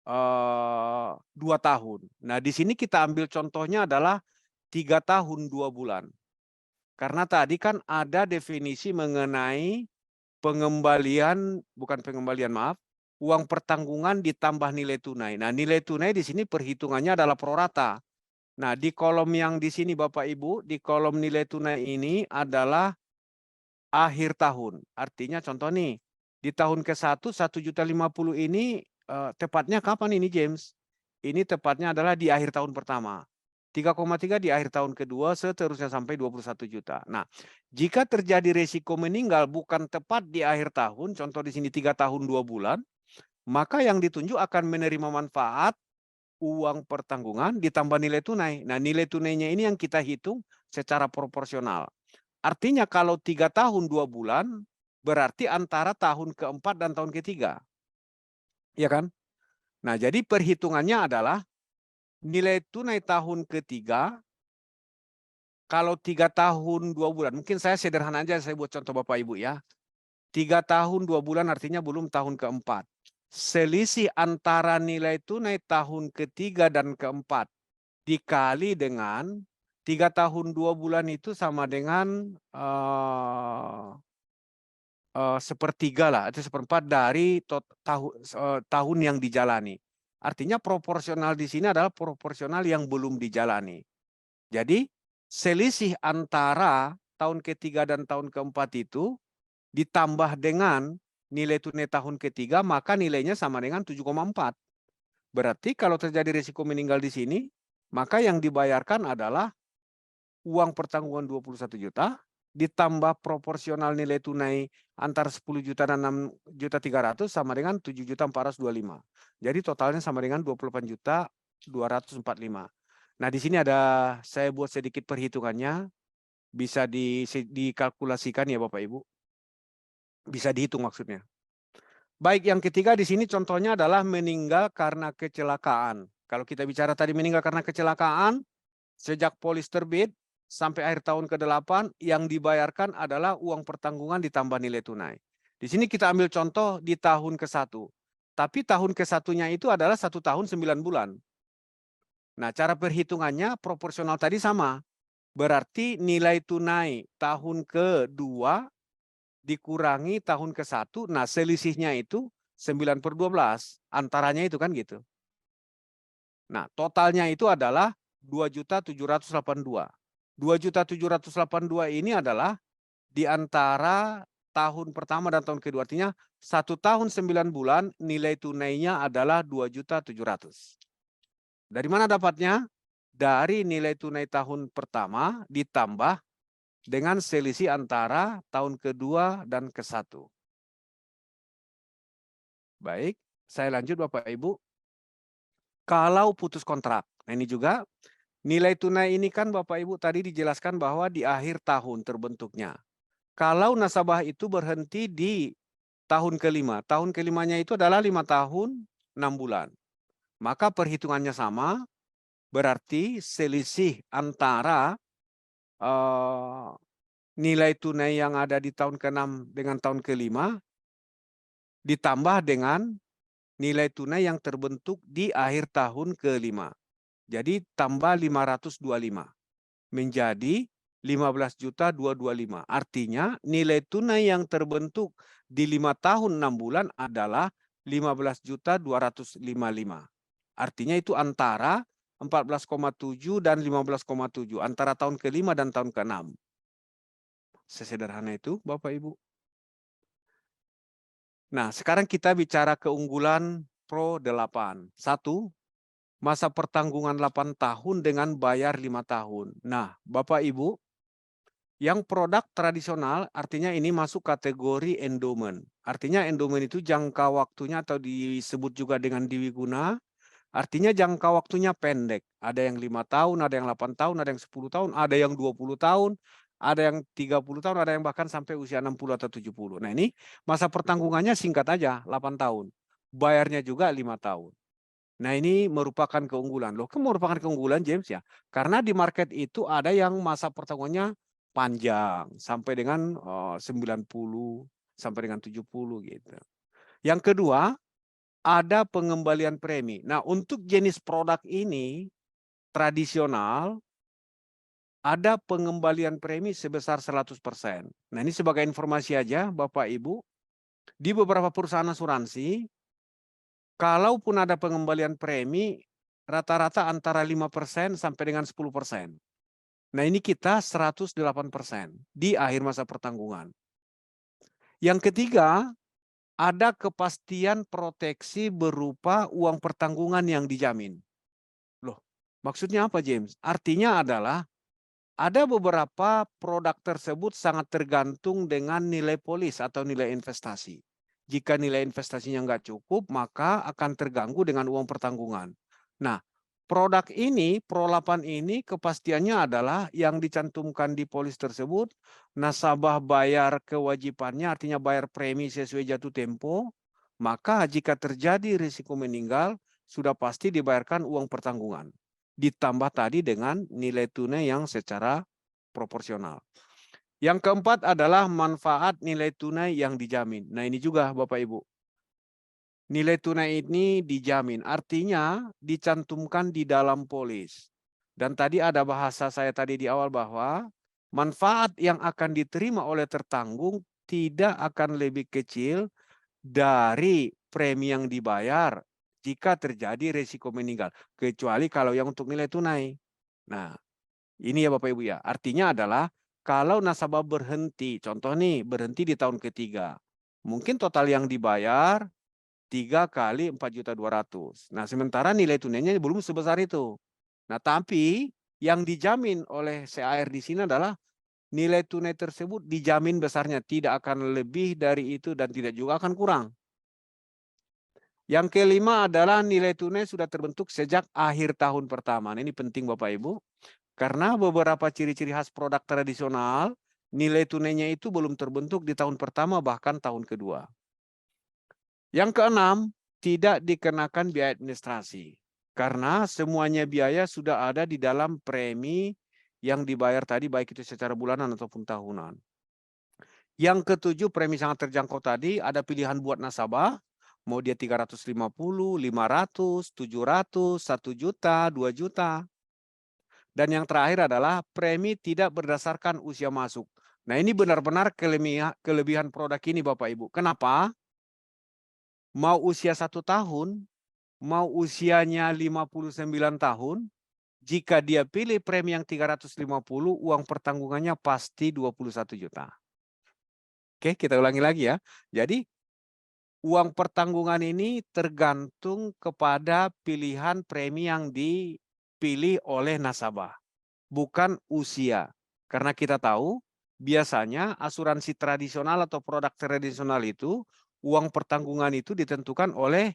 2 tahun. Nah, di sini kita ambil contohnya adalah 3 tahun 2 bulan. Karena tadi kan ada definisi mengenai pengembalian, bukan pengembalian, maaf, uang pertanggungan ditambah nilai tunai. Nah, nilai tunai di sini perhitungannya adalah prorata. Nah, di kolom yang di sini Bapak Ibu, di kolom nilai tunai ini adalah akhir tahun. Artinya contoh nih, di tahun ke-1 1.050.000 ini tepatnya kapan ini James? Ini tepatnya adalah di akhir tahun pertama. 3,3 di akhir tahun kedua, seterusnya sampai 21 juta. Nah, jika terjadi resiko meninggal bukan tepat di akhir tahun, contoh di sini 3 tahun 2 bulan, maka yang ditunjuk akan menerima manfaat uang pertanggungan ditambah nilai tunai. Nah, nilai tunainya ini yang kita hitung secara proporsional. Artinya kalau 3 tahun 2 bulan, berarti antara tahun keempat dan tahun ketiga. Ya kan? Nah, jadi perhitungannya adalah nilai tunai tahun ketiga, kalau 3 tahun 2 bulan, mungkin saya sederhana aja, saya buat contoh Bapak Ibu ya. 3 tahun 2 bulan artinya belum tahun keempat. Selisih antara nilai tunai tahun ketiga dan keempat dikali dengan 3 tahun 2 bulan itu sama dengan sepertiga lah, atau seperempat dari tahun yang dijalani. Artinya proporsional di sini adalah proporsional yang belum dijalani. Jadi selisih antara tahun ketiga dan tahun keempat itu ditambah dengan nilai tunai tahun ketiga, maka nilainya sama dengan 7,4. Berarti kalau terjadi risiko meninggal di sini, maka yang dibayarkan adalah uang pertanggungan 21 juta, ditambah proporsional nilai tunai antara 10 juta dan 6 juta 300 sama dengan 7 juta 425. Jadi totalnya sama dengan 28 juta 245. Nah, di sini ada saya buat sedikit perhitungannya, bisa dikalkulasikan ya Bapak Ibu. Bisa dihitung maksudnya. Baik, yang ketiga di sini contohnya adalah meninggal karena kecelakaan. Kalau kita bicara tadi meninggal karena kecelakaan, sejak polis terbit sampai akhir tahun ke-8 yang dibayarkan adalah uang pertanggungan ditambah nilai tunai. Di sini kita ambil contoh di tahun ke-1. Tapi tahun ke-1-nya itu adalah 1 tahun 9 bulan. Nah, cara perhitungannya proporsional tadi sama. Berarti nilai tunai tahun ke-2 dikurangi tahun ke-1, nah selisihnya itu 9/12, antaranya itu kan gitu. Nah, totalnya itu adalah 2.782. 2.782 ini adalah di antara tahun pertama dan tahun kedua, artinya 1 tahun 9 bulan nilai tunainya adalah 2.700. Dari mana dapatnya? Dari nilai tunai tahun pertama ditambah dengan selisih antara tahun kedua dan ke-1. Baik, saya lanjut Bapak Ibu. Kalau putus kontrak, nah ini juga nilai tunai ini kan Bapak Ibu tadi dijelaskan bahwa di akhir tahun terbentuknya. Kalau nasabah itu berhenti di tahun kelima, tahun kelimanya itu adalah 5 tahun 6 bulan. Maka perhitungannya sama, berarti selisih antara nilai tunai yang ada di tahun ke-6 dengan tahun ke-5 ditambah dengan nilai tunai yang terbentuk di akhir tahun ke-5. Jadi tambah 525 menjadi 15.225. Artinya nilai tunai yang terbentuk di 5 tahun 6 bulan adalah 15.255. Artinya itu antara 14,7 dan 15,7 antara tahun ke-5 dan tahun ke-6. Sesederhana itu Bapak Ibu. Nah, sekarang kita bicara keunggulan Pro 8. 1, masa pertanggungan 8 tahun dengan bayar 5 tahun. Nah, Bapak Ibu, yang produk tradisional artinya ini masuk kategori endowment. Artinya endowment itu jangka waktunya atau disebut juga dengan dwiguna. Artinya jangka waktunya pendek. Ada yang 5 tahun, ada yang 8 tahun, ada yang 10 tahun, ada yang 20 tahun, ada yang 30 tahun, ada yang bahkan sampai usia 60 atau 70. Nah, ini masa pertanggungannya singkat aja, 8 tahun. Bayarnya juga 5 tahun. Nah, ini merupakan keunggulan. Loh, kan merupakan keunggulan James ya? Karena di market itu ada yang masa pertanggungannya panjang, sampai dengan 90, sampai dengan 70 gitu. Yang kedua, ada pengembalian premi. Nah, untuk jenis produk ini tradisional, ada pengembalian premi sebesar 100%. Nah, ini sebagai informasi aja Bapak Ibu, di beberapa perusahaan asuransi, kalaupun ada pengembalian premi, rata-rata antara 5% sampai dengan 10%. Nah, ini kita 108% di akhir masa pertanggungan. Yang ketiga, ada kepastian proteksi berupa uang pertanggungan yang dijamin. Loh, Maksudnya apa, James? Artinya adalah ada beberapa produk tersebut sangat tergantung dengan nilai polis atau nilai investasi. Jika nilai investasinya nggak cukup, maka akan terganggu dengan uang pertanggungan. Nah, produk ini, Pro 8 ini kepastiannya adalah yang dicantumkan di polis tersebut, nasabah bayar kewajibannya, artinya bayar premi sesuai jatuh tempo, maka jika terjadi risiko meninggal, sudah pasti dibayarkan uang pertanggungan. Ditambah tadi dengan nilai tunai yang secara proporsional. Yang keempat adalah manfaat nilai tunai yang dijamin. Nah ini juga Bapak Ibu. Nilai tunai ini dijamin, artinya dicantumkan di dalam polis. Dan tadi ada bahasa saya tadi di awal bahwa manfaat yang akan diterima oleh tertanggung tidak akan lebih kecil dari premi yang dibayar jika terjadi risiko meninggal. Kecuali kalau yang untuk nilai tunai. Nah, ini ya Bapak Ibu ya. Artinya adalah kalau nasabah berhenti, contoh nih berhenti di tahun ketiga. Mungkin total yang dibayar 3 kali 4.200.000. Nah, sementara nilai tunainya belum sebesar itu. Nah, tapi yang dijamin oleh CAR di sini adalah nilai tunai tersebut dijamin besarnya, tidak akan lebih dari itu dan tidak juga akan kurang. Yang kelima adalah nilai tunai sudah terbentuk sejak akhir tahun pertama. Nah, ini penting Bapak Ibu, karena beberapa ciri-ciri khas produk tradisional, nilai tunainya itu belum terbentuk di tahun pertama bahkan tahun kedua. Yang keenam, tidak dikenakan biaya administrasi. Karena semuanya biaya sudah ada di dalam premi yang dibayar tadi, baik itu secara bulanan ataupun tahunan. Yang ketujuh, premi sangat terjangkau tadi, ada pilihan buat nasabah, mau dia 350, 500, 700, 1 juta, 2 juta. Dan yang terakhir adalah premi tidak berdasarkan usia masuk. Nah ini benar-benar kelebihan produk ini Bapak Ibu. Kenapa? Mau usia 1 tahun, mau usianya 59 tahun, jika dia pilih premi yang 350, uang pertanggungannya pasti 21 juta. Oke, kita ulangi lagi ya. Jadi, uang pertanggungan ini tergantung kepada pilihan premi yang dipilih oleh nasabah, bukan usia. Karena kita tahu, biasanya asuransi tradisional atau produk tradisional itu, uang pertanggungan itu ditentukan oleh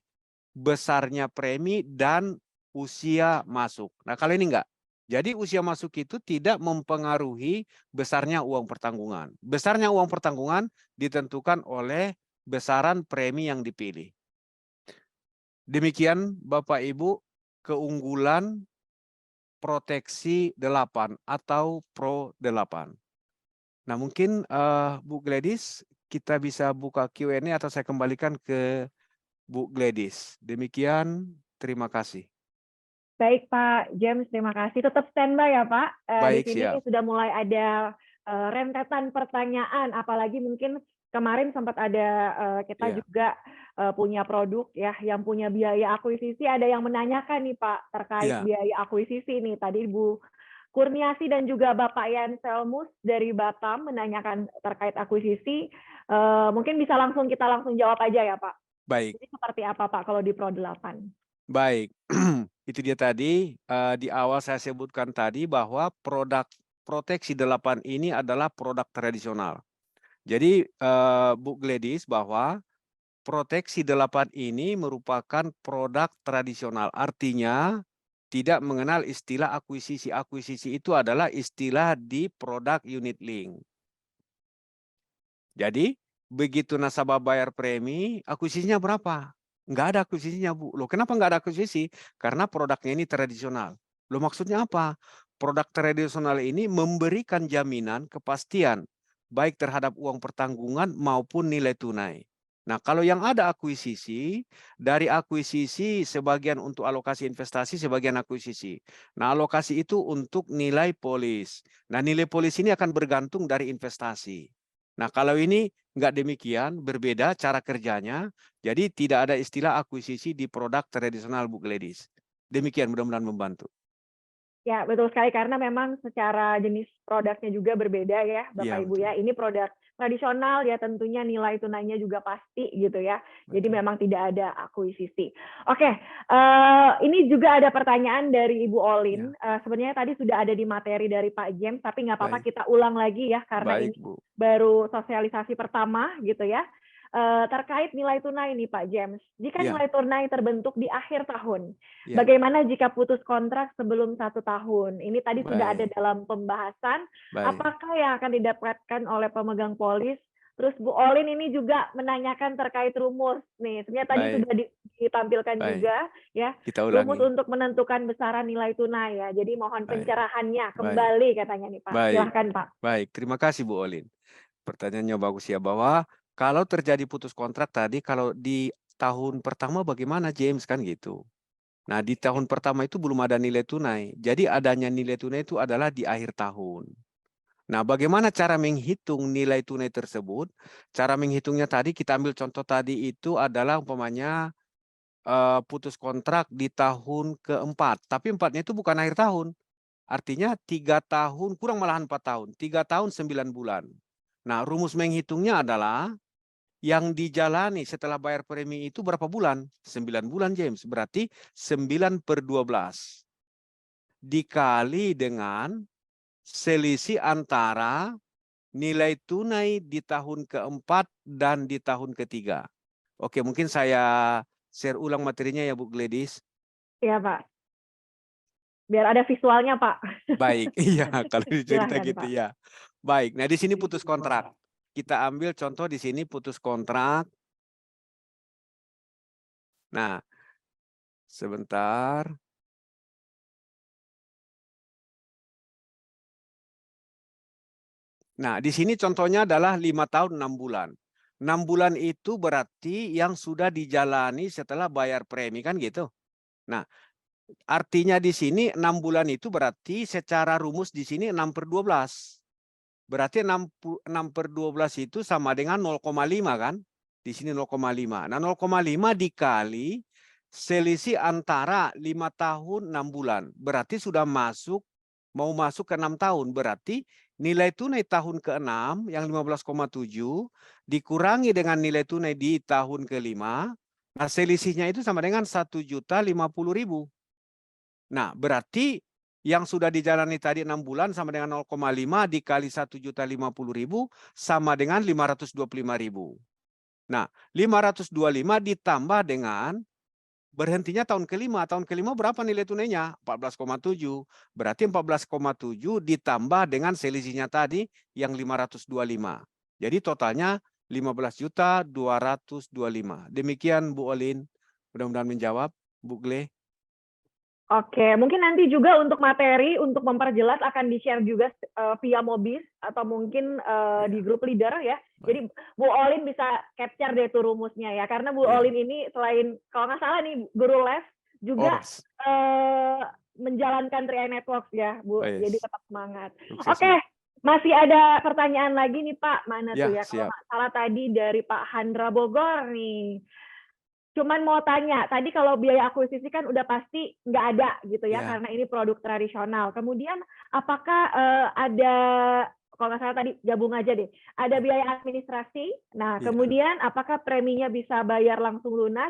besarnya premi dan usia masuk. Nah, kalau ini enggak. Jadi usia masuk itu tidak mempengaruhi besarnya uang pertanggungan. Besarnya uang pertanggungan ditentukan oleh besaran premi yang dipilih. Demikian Bapak Ibu keunggulan proteksi 8 atau Pro 8. Nah, mungkin Bu Gladys kita bisa buka Q&A atau saya kembalikan ke Bu Gladys. Demikian, terima kasih. Baik Pak James, terima kasih. Tetap standby ya Pak. Baik, Di sini siap. sudah mulai ada rentetan pertanyaan, apalagi mungkin kemarin sempat ada kita Iya. juga punya produk ya yang punya biaya akuisisi. Ada yang menanyakan nih Pak terkait Iya. biaya akuisisi nih. Tadi Bu Kurniasi dan juga Bapak Yan Selmus dari Batam menanyakan terkait akuisisi. Mungkin bisa kita langsung jawab aja ya Pak. Baik. Jadi seperti apa Pak kalau di Pro 8? Baik, itu dia tadi di awal saya sebutkan tadi bahwa produk proteksi 8 ini adalah produk tradisional. Jadi Bu Gladys bahwa proteksi 8 ini merupakan produk tradisional. Artinya tidak mengenal istilah akuisisi. Akuisisi itu adalah istilah di produk unit link. Jadi begitu nasabah bayar premi, akuisisinya berapa? Nggak ada akuisisinya, Bu. Loh, kenapa nggak ada akuisisi? Karena produknya ini tradisional. Loh, maksudnya apa? Produk tradisional ini memberikan jaminan kepastian, baik terhadap uang pertanggungan maupun nilai tunai. Nah, kalau yang ada akuisisi, dari akuisisi sebagian untuk alokasi investasi, sebagian akuisisi. Nah, alokasi itu untuk nilai polis. Nah, nilai polis ini akan bergantung dari investasi. Nah, kalau ini nggak demikian, berbeda cara kerjanya. Jadi tidak ada istilah akuisisi di produk tradisional Bu Gladys. Demikian, mudah-mudahan membantu. Ya, betul sekali karena memang secara jenis produknya juga berbeda ya, Bapak Iya, Ibu betul. ya. Ini produk tradisional ya tentunya nilai tunainya juga pasti gitu ya. Jadi Betul. memang tidak ada akuisisi. Oke, ini juga ada pertanyaan dari Ibu Olin. Sebenarnya tadi sudah ada di materi dari Pak James, tapi nggak apa-apa Baik. kita ulang lagi ya karena Baik, ini Bu. baru sosialisasi pertama gitu ya. Terkait nilai tunai nih Pak James. Jika Ya. nilai tunai terbentuk di akhir tahun, Ya. bagaimana jika putus kontrak sebelum 1 tahun? Ini tadi sudah ada Baik. dalam pembahasan. Baik. Apakah yang akan didapatkan oleh pemegang polis? Terus Bu Olin ini juga menanyakan terkait rumus nih. Sebenarnya tadi Baik. sudah ditampilkan Baik. juga ya. Kita Rumus ulangi. untuk menentukan besaran nilai tunai ya. Jadi mohon Baik. pencerahannya Baik. kembali katanya nih Pak. Baik. Silahkan Pak. Baik, terima kasih Bu Olin. Pertanyaannya bagus ya, bahwa kalau terjadi putus kontrak tadi, kalau di tahun pertama bagaimana James, kan gitu. Nah, di tahun pertama itu belum ada nilai tunai. Jadi adanya nilai tunai itu adalah di akhir tahun. Nah, bagaimana cara menghitung nilai tunai tersebut? Cara menghitungnya tadi kita ambil contoh tadi itu adalah umpamanya putus kontrak di tahun keempat. Tapi empatnya itu bukan akhir tahun. Artinya 3 tahun, kurang malahan 4 tahun. 3 tahun 9 bulan. Nah, rumus menghitungnya adalah yang dijalani setelah bayar premi itu berapa bulan? 9 bulan, James. Berarti 9/12. Dikali dengan selisih antara nilai tunai di tahun keempat dan di tahun ketiga. Oke, mungkin saya share ulang materinya ya, Bu Gladys. Iya Pak. Biar ada visualnya Pak. Baik, iya kalau dicerita Silahkan, gitu Pak. ya. Baik, nah di sini putus kontrak. Kita ambil contoh di sini putus kontrak. Nah, sebentar. Nah, di sini contohnya adalah 5 tahun 6 bulan. 6 bulan itu berarti yang sudah dijalani setelah bayar premi, kan gitu. Nah, artinya di sini 6 bulan itu berarti secara rumus di sini 6/12. Berarti 6/12 itu sama dengan 0,5 kan? Di sini 0,5. Nah, 0,5 dikali selisih antara 5 tahun 6 bulan. Berarti sudah mau masuk ke 6 tahun. Berarti nilai tunai tahun ke-6 yang 15,7 dikurangi dengan nilai tunai di tahun ke-5. Nah, selisihnya itu sama dengan 1.050.000. Nah, berarti yang sudah dijalani tadi 6 bulan sama dengan 0,5 dikali 1.050.000 sama dengan 525.000. Nah, 525 ditambah dengan berhentinya tahun kelima. Tahun kelima berapa nilai tunainya? 14,7. Berarti 14,7 ditambah dengan selisihnya tadi yang 525. Jadi totalnya 15.225. Demikian Bu Olin. Mudah-mudahan menjawab, Bu Gle. Oke, mungkin nanti juga untuk materi untuk memperjelas akan di-share juga via Mobis atau mungkin di grup leader ya. Jadi Bu Olin bisa capture deh tuh rumusnya ya. Karena Bu Olin ini selain kalau nggak salah nih guru les juga menjalankan 3i Networks ya, Bu. Jadi tetap semangat. Oke, masih ada pertanyaan lagi nih Pak. Mana tuh ya? Kalau nggak salah tadi dari Pak Handra Bogor nih. Cuman mau tanya, tadi kalau biaya akuisisi kan udah pasti nggak ada gitu ya, karena ini produk tradisional. Kemudian apakah ada, kalau nggak salah tadi gabung aja deh, ada biaya administrasi. Nah, kemudian apakah preminya bisa bayar langsung lunas?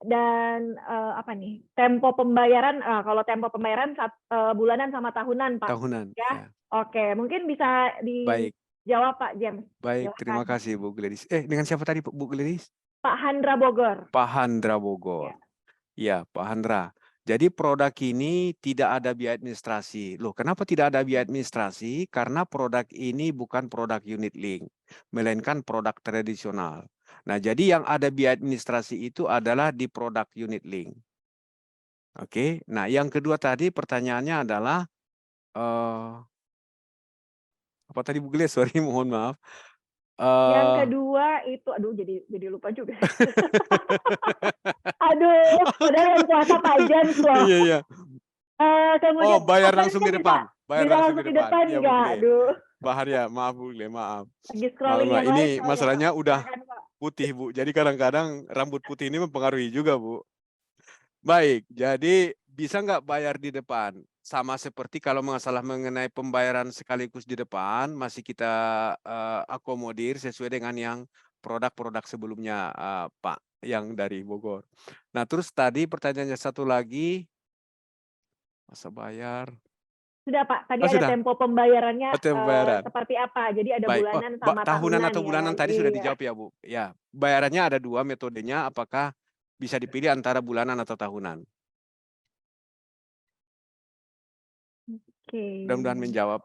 Dan apa nih, tempo pembayaran, kalau tempo pembayaran bulanan sama tahunan, Pak. Tahunan. Ya. Oke, mungkin bisa dijawab Pak James. Baik, terima kasih Bu Gladys. Dengan siapa tadi Bu Gladys? Pak Handra Bogor. Pak Handra Bogor. Ya, Pak Handra. Jadi produk ini tidak ada biaya administrasi. Loh, kenapa tidak ada biaya administrasi? Karena produk ini bukan produk unit link, melainkan produk tradisional. Nah, jadi yang ada biaya administrasi itu adalah di produk unit link. Oke. Nah, yang kedua tadi pertanyaannya adalah apa tadi Bu Gladys? Sorry, mohon maaf. Yang kedua itu, aduh jadi lupa juga. Aduh, padahal yang kuasa Pak James loh. Iya. Kemudian, bayar langsung di depan. Bayar langsung di depan ya, enggak? Aduh. Bahar ya, maaf Bu Gle, maaf. Lagi scrolling yang ini lain, masalahnya Pak. udah putih Bu. Jadi kadang-kadang rambut putih ini mempengaruhi juga Bu. Baik, jadi bisa nggak bayar di depan? Sama seperti kalau masalah mengenai pembayaran sekaligus di depan, masih kita akomodir sesuai dengan yang produk-produk sebelumnya, Pak, yang dari Bogor. Nah, terus tadi pertanyaannya satu lagi, masa bayar. Sudah Pak, tadi Oh, ada sudah. tempo pembayarannya Oh, pembayaran. seperti apa? Jadi ada Baik. Oh, bulanan sama tahunan tahunan atau ya. bulanan tadi sudah Iya. dijawab ya, Bu. Ya, bayarannya ada dua metodenya, apakah bisa dipilih antara bulanan atau tahunan. Oke. Mudah-mudahan menjawab.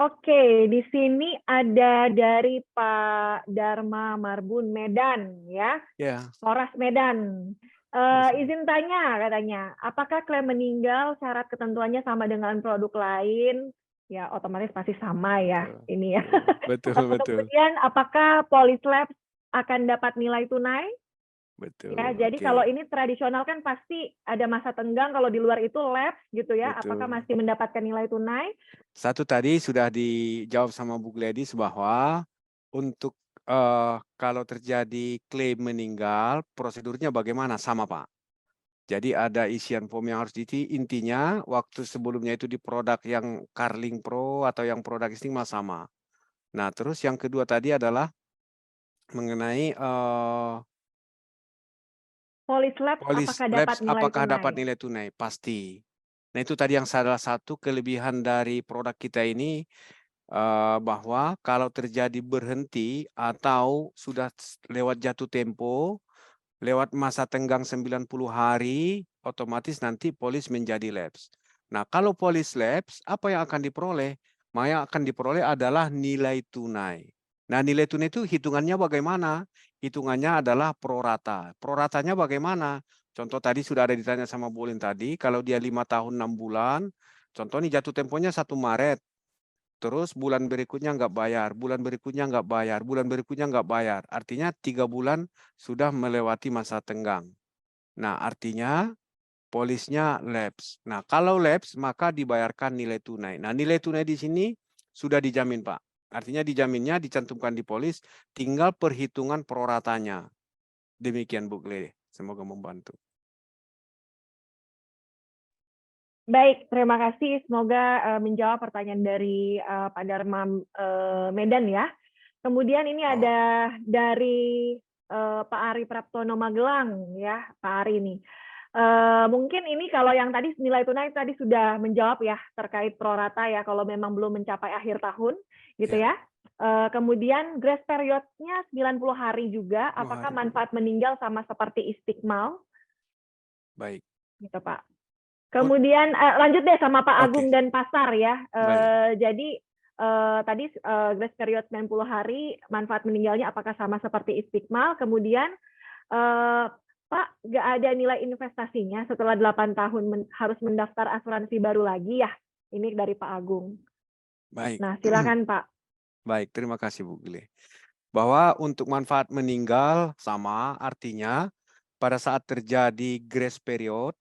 Oke, di sini ada dari Pak Dharma Marbun Medan ya, Ya. Polres Medan. Izin tanya katanya, apakah klaim meninggal syarat ketentuannya sama dengan produk lain? Ya otomatis pasti sama ya ini ya. Betul, betul. Kemudian apakah Police Labs akan dapat nilai tunai? Betul. Ya, jadi kalau ini tradisional kan pasti ada masa tenggang, kalau di luar itu labs gitu ya. Betul. Apakah masih mendapatkan nilai tunai? Satu tadi sudah dijawab sama Bu Gladys bahwa untuk kalau terjadi klaim meninggal, prosedurnya bagaimana? Sama, Pak. Jadi ada isian form yang harus diisi. Intinya waktu sebelumnya itu di produk yang Carling Pro atau yang produk Stigma sama. Nah, terus yang kedua tadi adalah mengenai Police Labs Police apakah dapat Labs nilai apakah tunai? dapat nilai tunai? Pasti. Nah, itu tadi yang salah satu kelebihan dari produk kita ini, bahwa kalau terjadi berhenti atau sudah lewat jatuh tempo, lewat masa tenggang 90 hari, otomatis nanti polis menjadi labs. Nah, kalau polis labs, apa yang akan diperoleh? Yang akan diperoleh adalah nilai tunai. Nah, nilai tunai itu hitungannya bagaimana? Hitungannya adalah prorata. Proratanya bagaimana? Contoh tadi sudah ada ditanya sama Bu Ulin tadi, kalau dia 5 tahun 6 bulan, contoh nih jatuh temponya 1 Maret, terus bulan berikutnya nggak bayar, bulan berikutnya nggak bayar, bulan berikutnya nggak bayar. Artinya 3 bulan sudah melewati masa tenggang. Nah, artinya polisnya lapse. Nah, kalau lapse maka dibayarkan nilai tunai. Nah, nilai tunai di sini sudah dijamin, Pak. Artinya dijaminnya dicantumkan di polis, tinggal perhitungan proratanya. Demikian, Bu Gle. Semoga membantu. Baik, terima kasih. Semoga menjawab pertanyaan dari Pak Dharma Medan ya. Kemudian ini ada dari Pak Ari Praptono Magelang ya, Pak Ari ini. Mungkin ini kalau yang tadi nilai tunai tadi sudah menjawab ya terkait prorata ya kalau memang belum mencapai akhir tahun gitu ya. Kemudian grace periodnya 90 hari juga. Apakah manfaat meninggal sama seperti Istiqmal? Baik. Gitu Pak. Kemudian lanjut deh sama Pak Agung dan Pasar ya. Jadi tadi grace period 90 hari, manfaat meninggalnya apakah sama seperti Istiqmal? Kemudian Pak, nggak ada nilai investasinya setelah 8 tahun harus mendaftar asuransi baru lagi ya? Ini dari Pak Agung. Baik. Nah, silakan Pak. Baik, terima kasih Bu Gile. Bahwa untuk manfaat meninggal sama, artinya pada saat terjadi grace period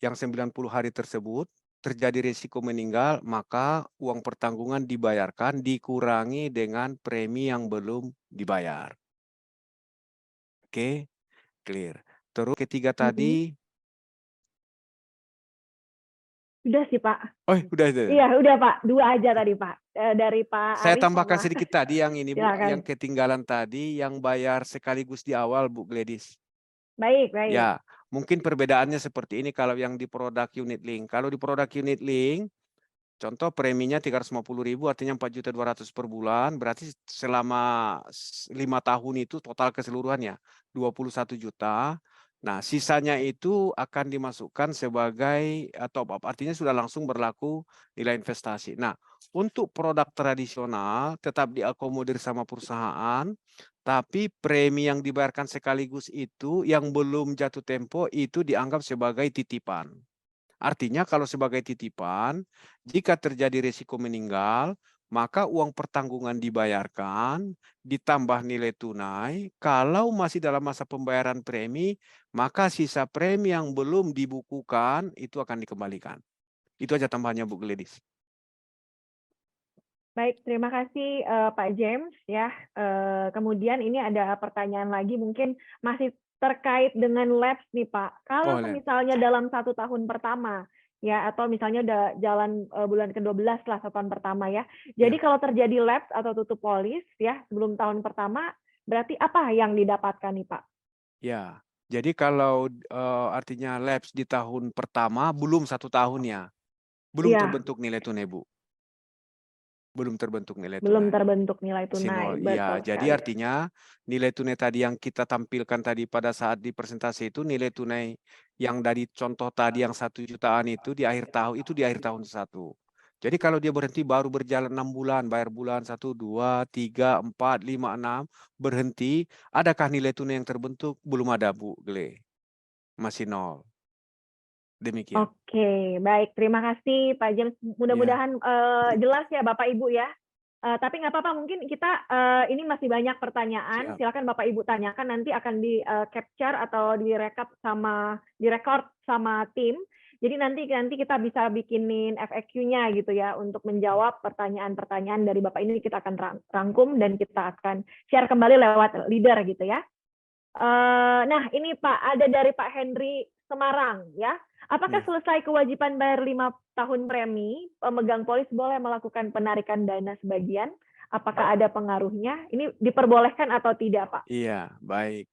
yang 90 hari tersebut, terjadi risiko meninggal, maka uang pertanggungan dibayarkan dikurangi dengan premi yang belum dibayar. Oke, clear. Terus ketiga tadi. Udah sih Pak. Oh, udah itu. Iya, udah Pak. 2 aja tadi Pak. Dari Pak Saya Ari tambahkan sama... sedikit tadi yang ini Bu, Silakan. yang ketinggalan tadi, yang bayar sekaligus di awal Bu Gladys. Baik, baik. Ya, mungkin perbedaannya seperti ini kalau yang di produk unit link. Kalau di produk unit link, contoh preminya 350.000 artinya 4.200.000 per bulan, berarti selama 5 tahun itu total keseluruhannya 21 juta. Nah, sisanya itu akan dimasukkan sebagai top up, artinya sudah langsung berlaku nilai investasi. Nah, untuk produk tradisional tetap diakomodir sama perusahaan, tapi premi yang dibayarkan sekaligus itu yang belum jatuh tempo itu dianggap sebagai titipan. Artinya kalau sebagai titipan, jika terjadi risiko meninggal, maka uang pertanggungan dibayarkan, ditambah nilai tunai. Kalau masih dalam masa pembayaran premi, maka sisa premi yang belum dibukukan itu akan dikembalikan. Itu aja tambahannya Bu Gladys. Baik, terima kasih Pak James ya. Kemudian ini ada pertanyaan lagi, mungkin masih terkait dengan labs nih Pak. Kalau Oh, Lab. misalnya dalam 1 tahun pertama ya, atau misalnya udah jalan bulan ke-12 lah 1 tahun pertama ya. Jadi Ya. kalau terjadi labs atau tutup polis ya sebelum tahun pertama, berarti apa yang didapatkan nih Pak? Ya, jadi kalau artinya lapse di tahun pertama belum 1 tahun ya, belum Iya, terbentuk nilai tunai Bu, belum terbentuk nilai belum tunai. terbentuk nilai Si tunai, nol, betul iya. Jadi sekali. artinya nilai tunai tadi yang kita tampilkan tadi pada saat di presentasi itu nilai tunai yang dari contoh tadi yang 1 jutaan itu di akhir tahun itu di akhir tahun 1. Jadi kalau dia berhenti baru berjalan 6 bulan, bayar bulan 1, 2, 3, 4, 5, 6, berhenti, adakah nilai tunai yang terbentuk? Belum ada Bu Gle, masih 0. Demikian. Oke, baik. Terima kasih Pak James. Ya, Mudah-mudahan jelas ya Bapak Ibu ya. Tapi nggak apa-apa, mungkin kita ini masih banyak pertanyaan. siap. Silakan Bapak Ibu tanyakan, nanti akan di capture atau direkap sama direcord sama tim. Jadi nanti kita bisa bikinin FAQ-nya gitu ya untuk menjawab pertanyaan-pertanyaan dari Bapak ini, kita akan rangkum dan kita akan share kembali lewat leader gitu ya. Nah ini Pak, ada dari Pak Henry Semarang ya. Apakah Ya. selesai kewajiban bayar 5 tahun premi, pemegang polis boleh melakukan penarikan dana sebagian? Apakah ada pengaruhnya? Ini diperbolehkan atau tidak, Pak? Iya, baik.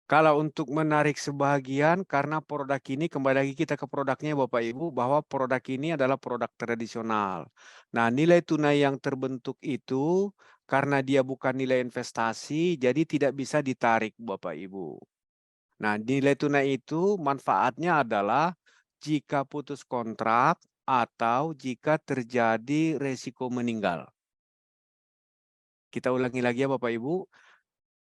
Kalau untuk menarik sebagian, karena produk ini, kembali lagi kita ke produknya Bapak Ibu, bahwa produk ini adalah produk tradisional. Nah, nilai tunai yang terbentuk itu, karena dia bukan nilai investasi, jadi tidak bisa ditarik Bapak Ibu. Nah, nilai tunai itu manfaatnya adalah jika putus kontrak atau jika terjadi resiko meninggal. Kita ulangi lagi ya Bapak Ibu.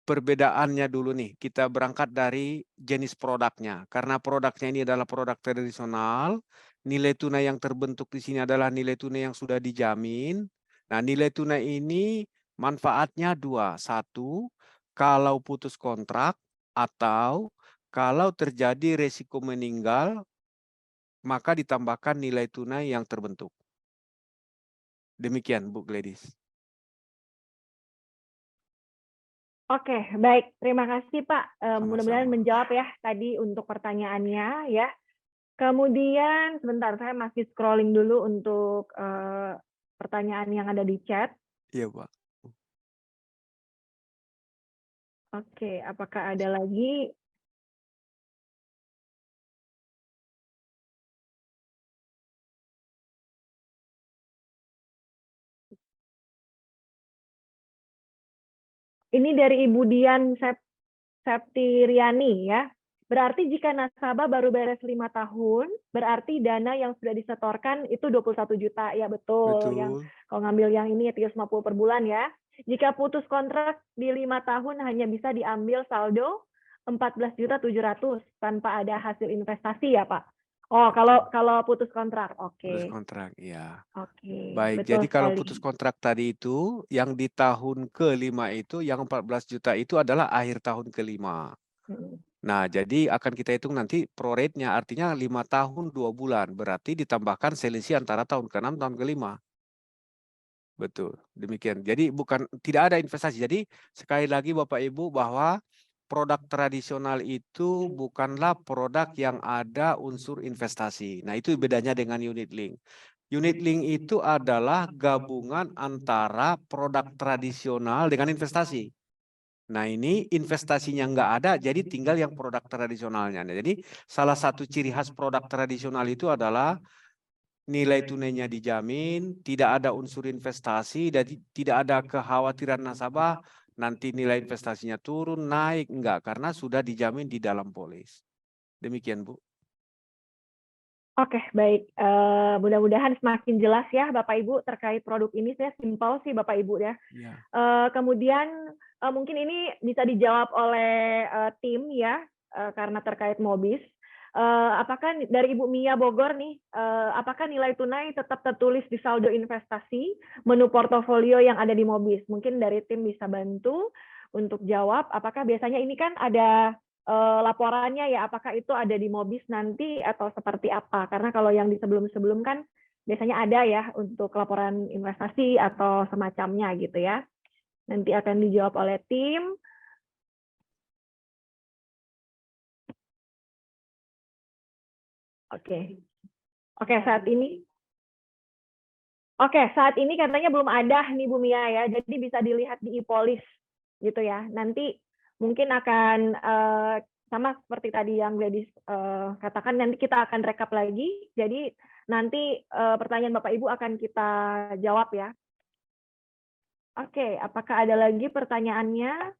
Perbedaannya dulu nih, kita berangkat dari jenis produknya. Karena produknya ini adalah produk tradisional, nilai tunai yang terbentuk di sini adalah nilai tunai yang sudah dijamin. Nah, nilai tunai ini manfaatnya 2. 1, kalau putus kontrak atau kalau terjadi resiko meninggal, maka ditambahkan nilai tunai yang terbentuk. Demikian, Bu Gladys. Oke, baik. Terima kasih, Pak. Mudah-mudahan Sama-sama. menjawab ya tadi untuk pertanyaannya ya. Kemudian sebentar, saya masih scrolling dulu untuk pertanyaan yang ada di chat. Iya, Pak. Oke, apakah ada lagi? Ini dari Ibu Dian Septiriani ya. Berarti jika nasabah baru beres 5 tahun, berarti dana yang sudah disetorkan itu 21 juta. Ya betul, yang Betul. kalau ngambil yang ini 350 per bulan ya. Jika putus kontrak di 5 tahun hanya bisa diambil saldo 14.700.000 tanpa ada hasil investasi ya Pak. Oh, kalau putus kontrak. Putus Oke. kontrak, iya. Oke, Baik, betul jadi kalau sekali. putus kontrak tadi itu, yang di tahun ke-5 itu, yang 14 juta itu adalah akhir tahun ke-5. Nah, jadi akan kita hitung nanti pro rate-nya, artinya 5 tahun 2 bulan. Berarti ditambahkan selisih antara tahun ke-6 tahun ke-5. Betul, demikian. Jadi tidak ada investasi. Jadi sekali lagi Bapak Ibu bahwa produk tradisional itu bukanlah produk yang ada unsur investasi. Nah, itu bedanya dengan unit link. Unit link itu adalah gabungan antara produk tradisional dengan investasi. Nah, ini investasinya nggak ada, jadi tinggal yang produk tradisionalnya. Nah, jadi salah satu ciri khas produk tradisional itu adalah nilai tunainya dijamin, tidak ada unsur investasi, dan tidak ada kekhawatiran nasabah nanti nilai investasinya turun, naik, enggak, karena sudah dijamin di dalam polis. Demikian, Bu. Oke, baik. Mudah-mudahan semakin jelas ya Bapak Ibu terkait produk ini. Saya simpel sih Bapak Ibu ya. Ya. Kemudian mungkin ini bisa dijawab oleh tim ya, karena terkait Mobis. Apakah dari Ibu Mia Bogor nih, apakah nilai tunai tetap tertulis di saldo investasi menu portofolio yang ada di Mobis? Mungkin dari tim bisa bantu untuk jawab. Apakah biasanya ini kan ada laporannya ya, apakah itu ada di Mobis nanti atau seperti apa? Karena kalau yang di sebelum-sebelum kan biasanya ada ya untuk laporan investasi atau semacamnya gitu ya. Nanti akan dijawab oleh tim. Oke. Oke, saat ini katanya belum ada nih Bu Mia ya. Jadi bisa dilihat di e-polis gitu ya. Nanti mungkin akan sama seperti tadi yang Gladys katakan, nanti kita akan rekap lagi. Jadi nanti pertanyaan Bapak Ibu akan kita jawab ya. Oke, apakah ada lagi pertanyaannya?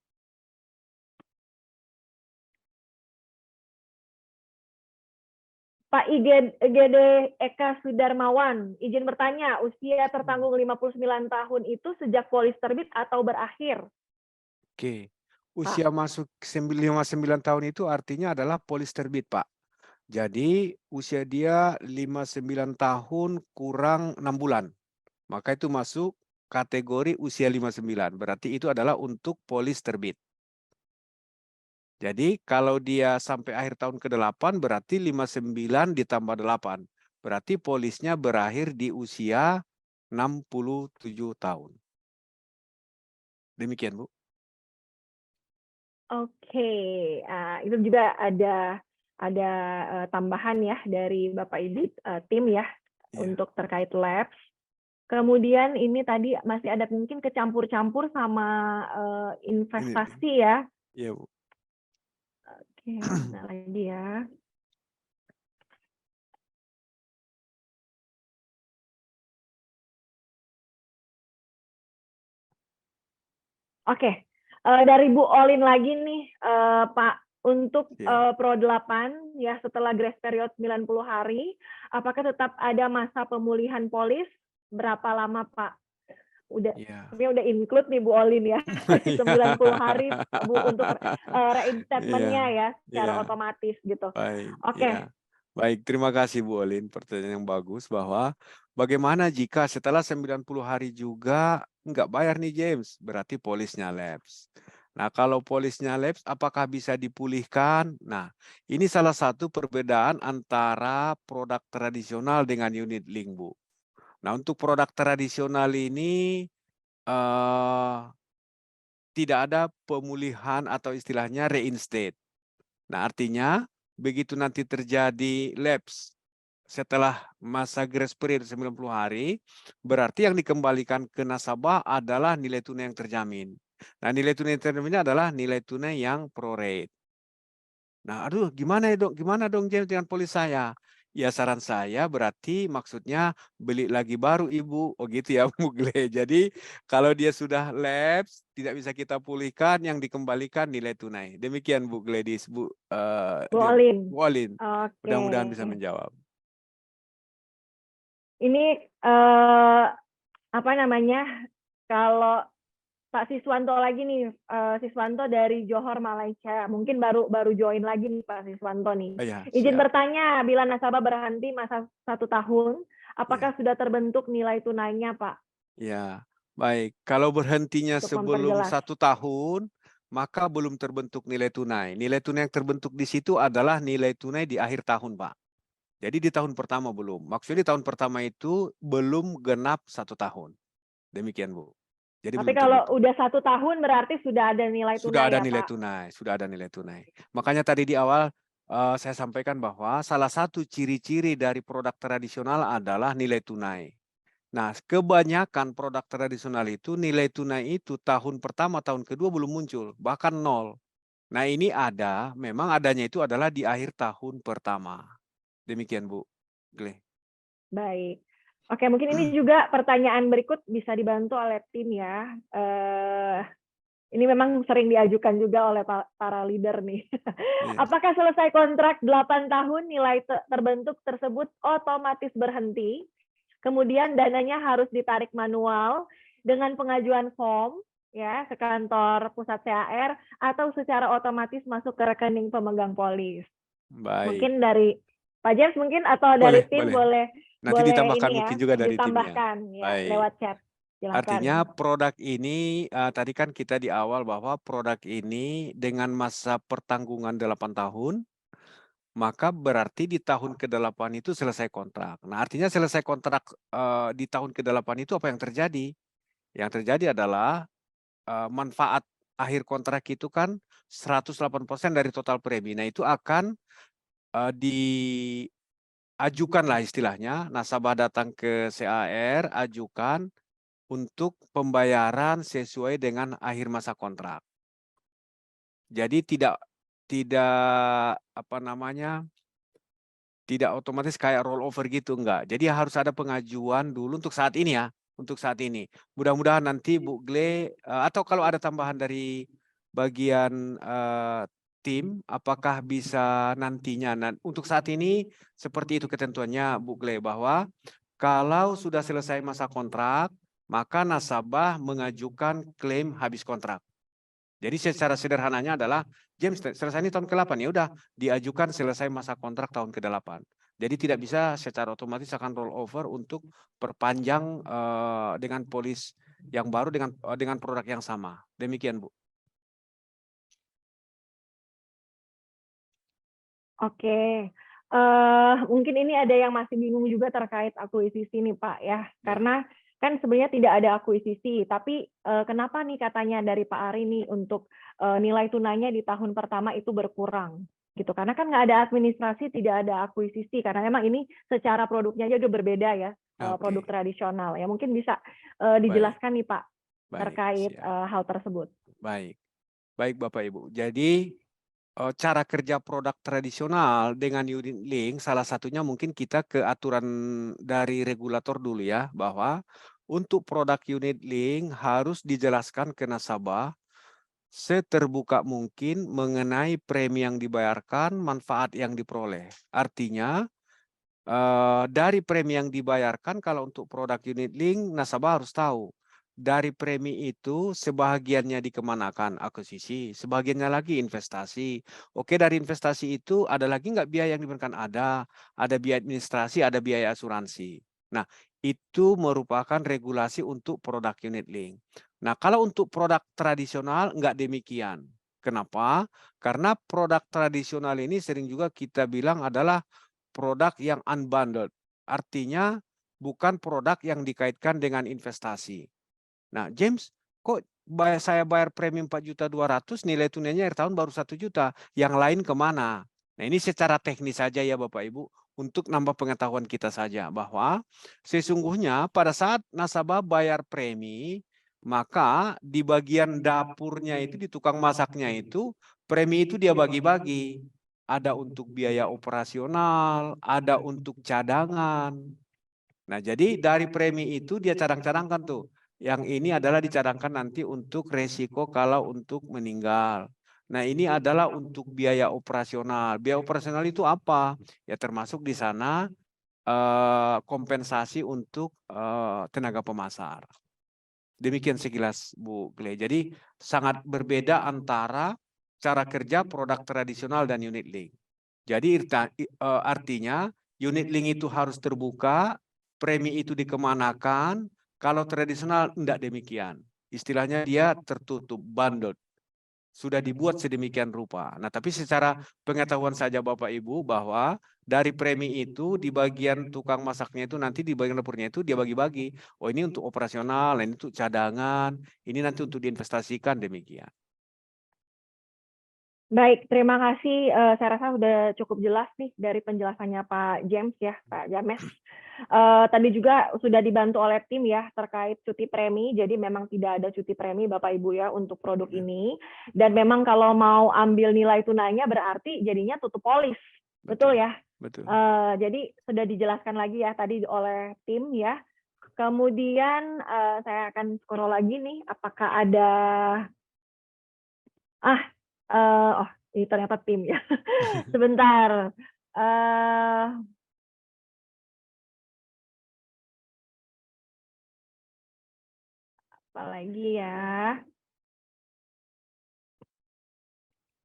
Pak IGD Eka Sudarmawan, izin bertanya, usia tertanggung 59 tahun itu sejak polis terbit atau berakhir? Oke, usia masuk 59 tahun itu artinya adalah polis terbit, Pak. Jadi usia dia 59 tahun kurang 6 bulan. Maka itu masuk kategori usia 59. Berarti itu adalah untuk polis terbit. Jadi kalau dia sampai akhir tahun ke-8 berarti 59 ditambah 8. Berarti polisnya berakhir di usia 67 tahun. Demikian, Bu. Oke, itu juga ada tambahan ya dari Bapak Ibu tim ya untuk terkait labs. Kemudian ini tadi masih ada mungkin kecampur-campur sama investasi ya. Iya, Bu. Oke, mana lagi ya? Oke, dari Bu Olin lagi nih, Pak, untuk Pro 8 ya setelah grace period 90 hari, apakah tetap ada masa pemulihan polis? Berapa lama, Pak? Sebenarnya udah include nih Bu Olin ya, 90 hari Bu untuk reinstatementnya ya secara otomatis gitu. Baik, Oke. Baik, terima kasih Bu Olin, pertanyaan yang bagus bahwa bagaimana jika setelah 90 hari juga nggak bayar nih James, berarti polisnya lapse. Nah, kalau polisnya lapse, apakah bisa dipulihkan? Nah, ini salah satu perbedaan antara produk tradisional dengan unit link, Bu. Nah, untuk produk tradisional ini tidak ada pemulihan atau istilahnya reinstate. Nah, artinya begitu nanti terjadi lapse setelah masa grace period 90 hari, berarti yang dikembalikan ke nasabah adalah nilai tunai yang terjamin. Nah, nilai tunai yang terjamin adalah nilai tunai yang prorate. Nah, aduh, gimana dong James dengan polis saya? Ya, saran saya berarti maksudnya beli lagi baru Ibu. Oh gitu ya, Bu Gle. Jadi kalau dia sudah lapse, tidak bisa kita pulihkan, yang dikembalikan nilai tunai. Demikian Bu Gladys, Bu Olin. Olin. Oke. Mudah-mudahan bisa menjawab. Ini apa namanya? Kalau Pak Siswanto lagi nih, Siswanto dari Johor Malaysia. Mungkin baru join lagi nih Pak Siswanto nih. Izin bertanya, bila nasabah berhenti masa 1 tahun, apakah sudah terbentuk nilai tunainya, Pak? Ya, baik. Kalau berhentinya sebelum 1 tahun, maka belum terbentuk nilai tunai. Nilai tunai yang terbentuk di situ adalah nilai tunai di akhir tahun, Pak. Jadi di tahun pertama belum. Maksudnya di tahun pertama itu belum genap 1 tahun. Demikian, Bu. Jadi tapi kalau udah 1 tahun berarti sudah ada nilai tunai. Sudah ada ya, nilai Pak? tunai, sudah ada nilai tunai. Makanya tadi di awal saya sampaikan bahwa salah satu ciri-ciri dari produk tradisional adalah nilai tunai. Nah, kebanyakan produk tradisional itu nilai tunai itu tahun pertama, tahun kedua belum muncul, bahkan 0. Nah, ini memang adanya itu adalah di akhir tahun pertama. Demikian, Bu Gle. Baik. Oke, mungkin ini juga pertanyaan berikut bisa dibantu oleh tim ya. Ini memang sering diajukan juga oleh para leader nih. Apakah selesai kontrak 8 tahun nilai terbentuk tersebut otomatis berhenti? Kemudian dananya harus ditarik manual dengan pengajuan form ya ke kantor pusat CAR atau secara otomatis masuk ke rekening pemegang polis. Baik. Mungkin dari Pak James mungkin atau dari tim boleh nanti ditambahkan ini mungkin ya, juga dari ditambahkan timnya. ya lewat chat. Silakan. Artinya produk ini tadi kan kita di awal bahwa produk ini dengan masa pertanggungan 8 tahun, maka berarti di tahun ke-8 itu selesai kontrak. Nah, artinya selesai kontrak di tahun ke-8 itu apa yang terjadi? Yang terjadi adalah manfaat akhir kontrak itu kan 108% dari total premi. Nah, itu akan diajukan lah istilahnya. Nasabah datang ke CAR, ajukan untuk pembayaran sesuai dengan akhir masa kontrak. Jadi tidak apa namanya, tidak otomatis kayak rollover gitu, enggak. Jadi harus ada pengajuan dulu untuk saat ini ya, untuk saat ini. Mudah-mudahan nanti Bu Gle atau kalau ada tambahan dari bagian tim, apakah bisa nantinya. Untuk saat ini seperti itu ketentuannya Bu Gle, bahwa kalau sudah selesai masa kontrak, maka nasabah mengajukan klaim habis kontrak. Jadi secara sederhananya adalah James selesai ini tahun ke-8, ya udah diajukan selesai masa kontrak tahun ke-8. Jadi tidak bisa secara otomatis akan roll over untuk perpanjang dengan polis yang baru dengan produk yang sama. Demikian, Bu. Oke. Mungkin ini ada yang masih bingung juga terkait akuisisi nih Pak ya. Karena kan sebenarnya tidak ada akuisisi, tapi kenapa nih katanya dari Pak Ari nih untuk nilai tunainya di tahun pertama itu berkurang gitu. Karena kan nggak ada administrasi, tidak ada akuisisi, karena memang ini secara produknya aja udah berbeda ya, produk tradisional. Ya mungkin bisa dijelaskan nih Pak terkait hal tersebut. Baik, Bapak Ibu. Jadi cara kerja produk tradisional dengan unit link, salah satunya mungkin kita ke aturan dari regulator dulu ya, bahwa untuk produk unit link harus dijelaskan ke nasabah seterbuka mungkin mengenai premi yang dibayarkan, manfaat yang diperoleh. Artinya dari premi yang dibayarkan, kalau untuk produk unit link, nasabah harus tahu dari premi itu sebahagiannya dikemanakan, akuisisi, sebagiannya lagi investasi. Oke, dari investasi itu ada lagi nggak biaya yang diberikan? Ada biaya administrasi, ada biaya asuransi. Nah, itu merupakan regulasi untuk produk unit link. Nah, kalau untuk produk tradisional nggak demikian. Kenapa? Karena produk tradisional ini sering juga kita bilang adalah produk yang unbundled. Artinya bukan produk yang dikaitkan dengan investasi. Nah, James, kok saya bayar premi 4.200.000, nilai tunainya akhir tahun baru 1 juta. Yang lain kemana? Nah, ini secara teknis saja ya Bapak Ibu, untuk nambah pengetahuan kita saja, bahwa sesungguhnya pada saat nasabah bayar premi, maka di bagian dapurnya itu, di tukang masaknya itu, premi itu dia bagi-bagi. Ada untuk biaya operasional, ada untuk cadangan. Nah, jadi dari premi itu dia cadang-cadangkan tuh. Yang ini adalah dicadangkan nanti untuk resiko kalau untuk meninggal. Nah, ini adalah untuk biaya operasional. Biaya operasional itu apa? Ya termasuk di sana kompensasi untuk tenaga pemasar. Demikian sekilas Bu Gle. Jadi sangat berbeda antara cara kerja produk tradisional dan unit link. Jadi artinya unit link itu harus terbuka, premi itu dikemanakan. Kalau tradisional tidak demikian. Istilahnya dia tertutup, bundled. Sudah dibuat sedemikian rupa. Nah, tapi secara pengetahuan saja Bapak Ibu, bahwa dari premi itu di bagian tukang masaknya itu, nanti di bagian dapurnya itu dia bagi-bagi. Oh, ini untuk operasional, ini untuk cadangan, ini nanti untuk diinvestasikan, demikian. Baik, terima kasih. Saya rasa sudah cukup jelas nih dari penjelasannya Pak James ya, Pak James. Tadi juga sudah dibantu oleh tim ya terkait cuti premi. Jadi memang tidak ada cuti premi Bapak Ibu ya untuk produk ini. Dan memang kalau mau ambil nilai tunainya berarti jadinya tutup polis. Betul ya? Betul. Jadi sudah dijelaskan lagi ya tadi oleh tim ya. Kemudian saya akan scroll lagi nih, apakah ada oh ini ternyata tim ya. Sebentar. Apa lagi ya?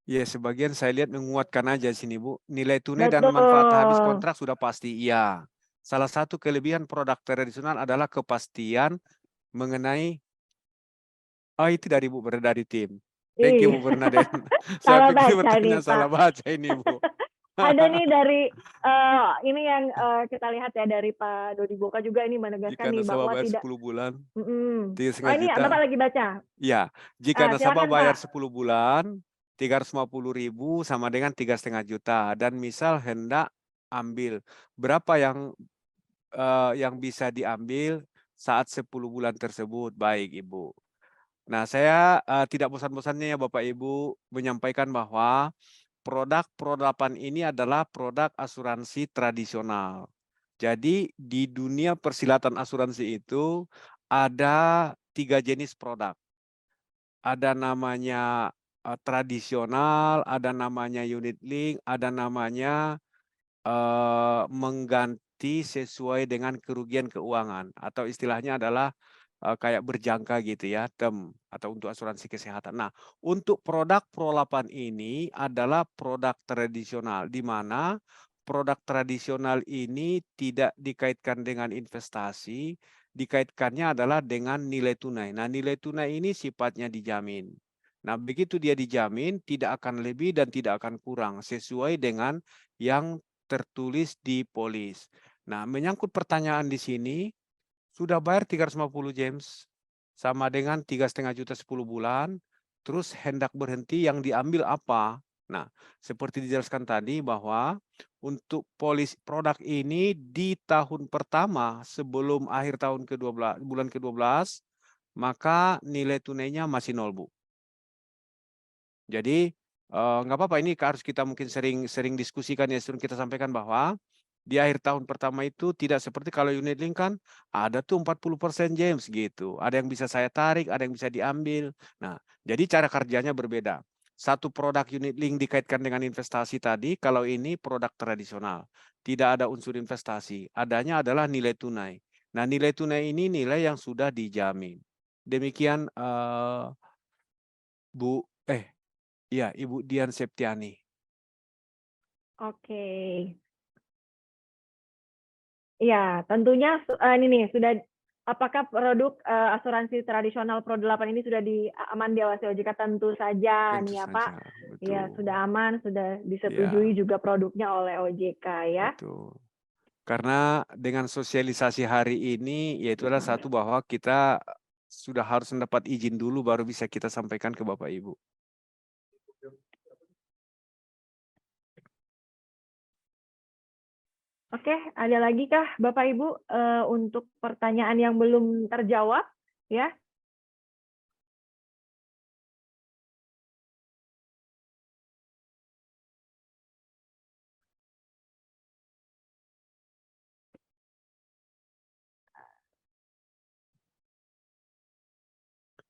Ya, sebagian saya lihat menguatkan aja sini Bu. Nilai tunai dan manfaat habis kontrak sudah pasti iya. Salah satu kelebihan produk tradisional adalah kepastian mengenai itu dari Bu, dari tim. Thank you Bu Bernadette. Saya pikir bertanya salah baca ini Bu. Ada nih dari ini yang kita lihat ya dari Pak Dodi Boka juga ini menegaskan Jika nih nasabah bahwa bayar tidak. 10 bulan, Oh 3,5 ini juta. Bapak lagi baca. Ya, jika nasabah Silakan bayar Pak. 10 bulan, 350.000 sama dengan 3,5 juta. Dan misal hendak ambil berapa yang bisa diambil saat 10 bulan tersebut. Baik, Ibu. Nah, saya tidak bosan-bosannya ya Bapak Ibu menyampaikan bahwa produk Pro 8 ini adalah produk asuransi tradisional. Jadi di dunia persilatan asuransi itu ada 3 jenis produk. Ada namanya tradisional, ada namanya unit link, ada namanya mengganti sesuai dengan kerugian keuangan atau istilahnya adalah kayak berjangka gitu ya, term atau untuk asuransi kesehatan. Nah, untuk produk Pro 8 ini adalah produk tradisional di mana produk tradisional ini tidak dikaitkan dengan investasi, dikaitkannya adalah dengan nilai tunai. Nah, nilai tunai ini sifatnya dijamin. Nah, begitu dia dijamin, tidak akan lebih dan tidak akan kurang sesuai dengan yang tertulis di polis. Nah, menyangkut pertanyaan di sini, sudah bayar 350 James, sama dengan 3,5 juta 10 bulan, terus hendak berhenti yang diambil apa? Nah, seperti dijelaskan tadi bahwa untuk polis produk ini di tahun pertama sebelum akhir tahun ke-12, bulan ke-12, maka nilai tunainya masih 0, Bu. Jadi nggak apa-apa, ini harus kita mungkin sering diskusikan ya, sering kita sampaikan bahwa di akhir tahun pertama itu tidak seperti kalau unit link kan ada tuh 40% James gitu. Ada yang bisa saya tarik, ada yang bisa diambil. Nah, jadi cara kerjanya berbeda. Satu produk unit link dikaitkan dengan investasi tadi, kalau ini produk tradisional. Tidak ada unsur investasi, adanya adalah nilai tunai. Nah, nilai tunai ini nilai yang sudah dijamin. Demikian Bu, iya, Ibu Dian Septiani. Oke. Ya, tentunya ini nih sudah, apakah produk asuransi tradisional Pro 8 ini sudah aman diawasi OJK? Tentu saja Tentu nih ya Pak. saja, Ya, betul. sudah aman, sudah Ya, disetujui juga produknya oleh OJK ya. betul. Karena dengan sosialisasi hari ini, yaitu adalah satu bahwa kita sudah harus mendapat izin dulu baru bisa kita sampaikan ke Bapak Ibu. Oke, ada lagi kah Bapak Ibu untuk pertanyaan yang belum terjawab ya?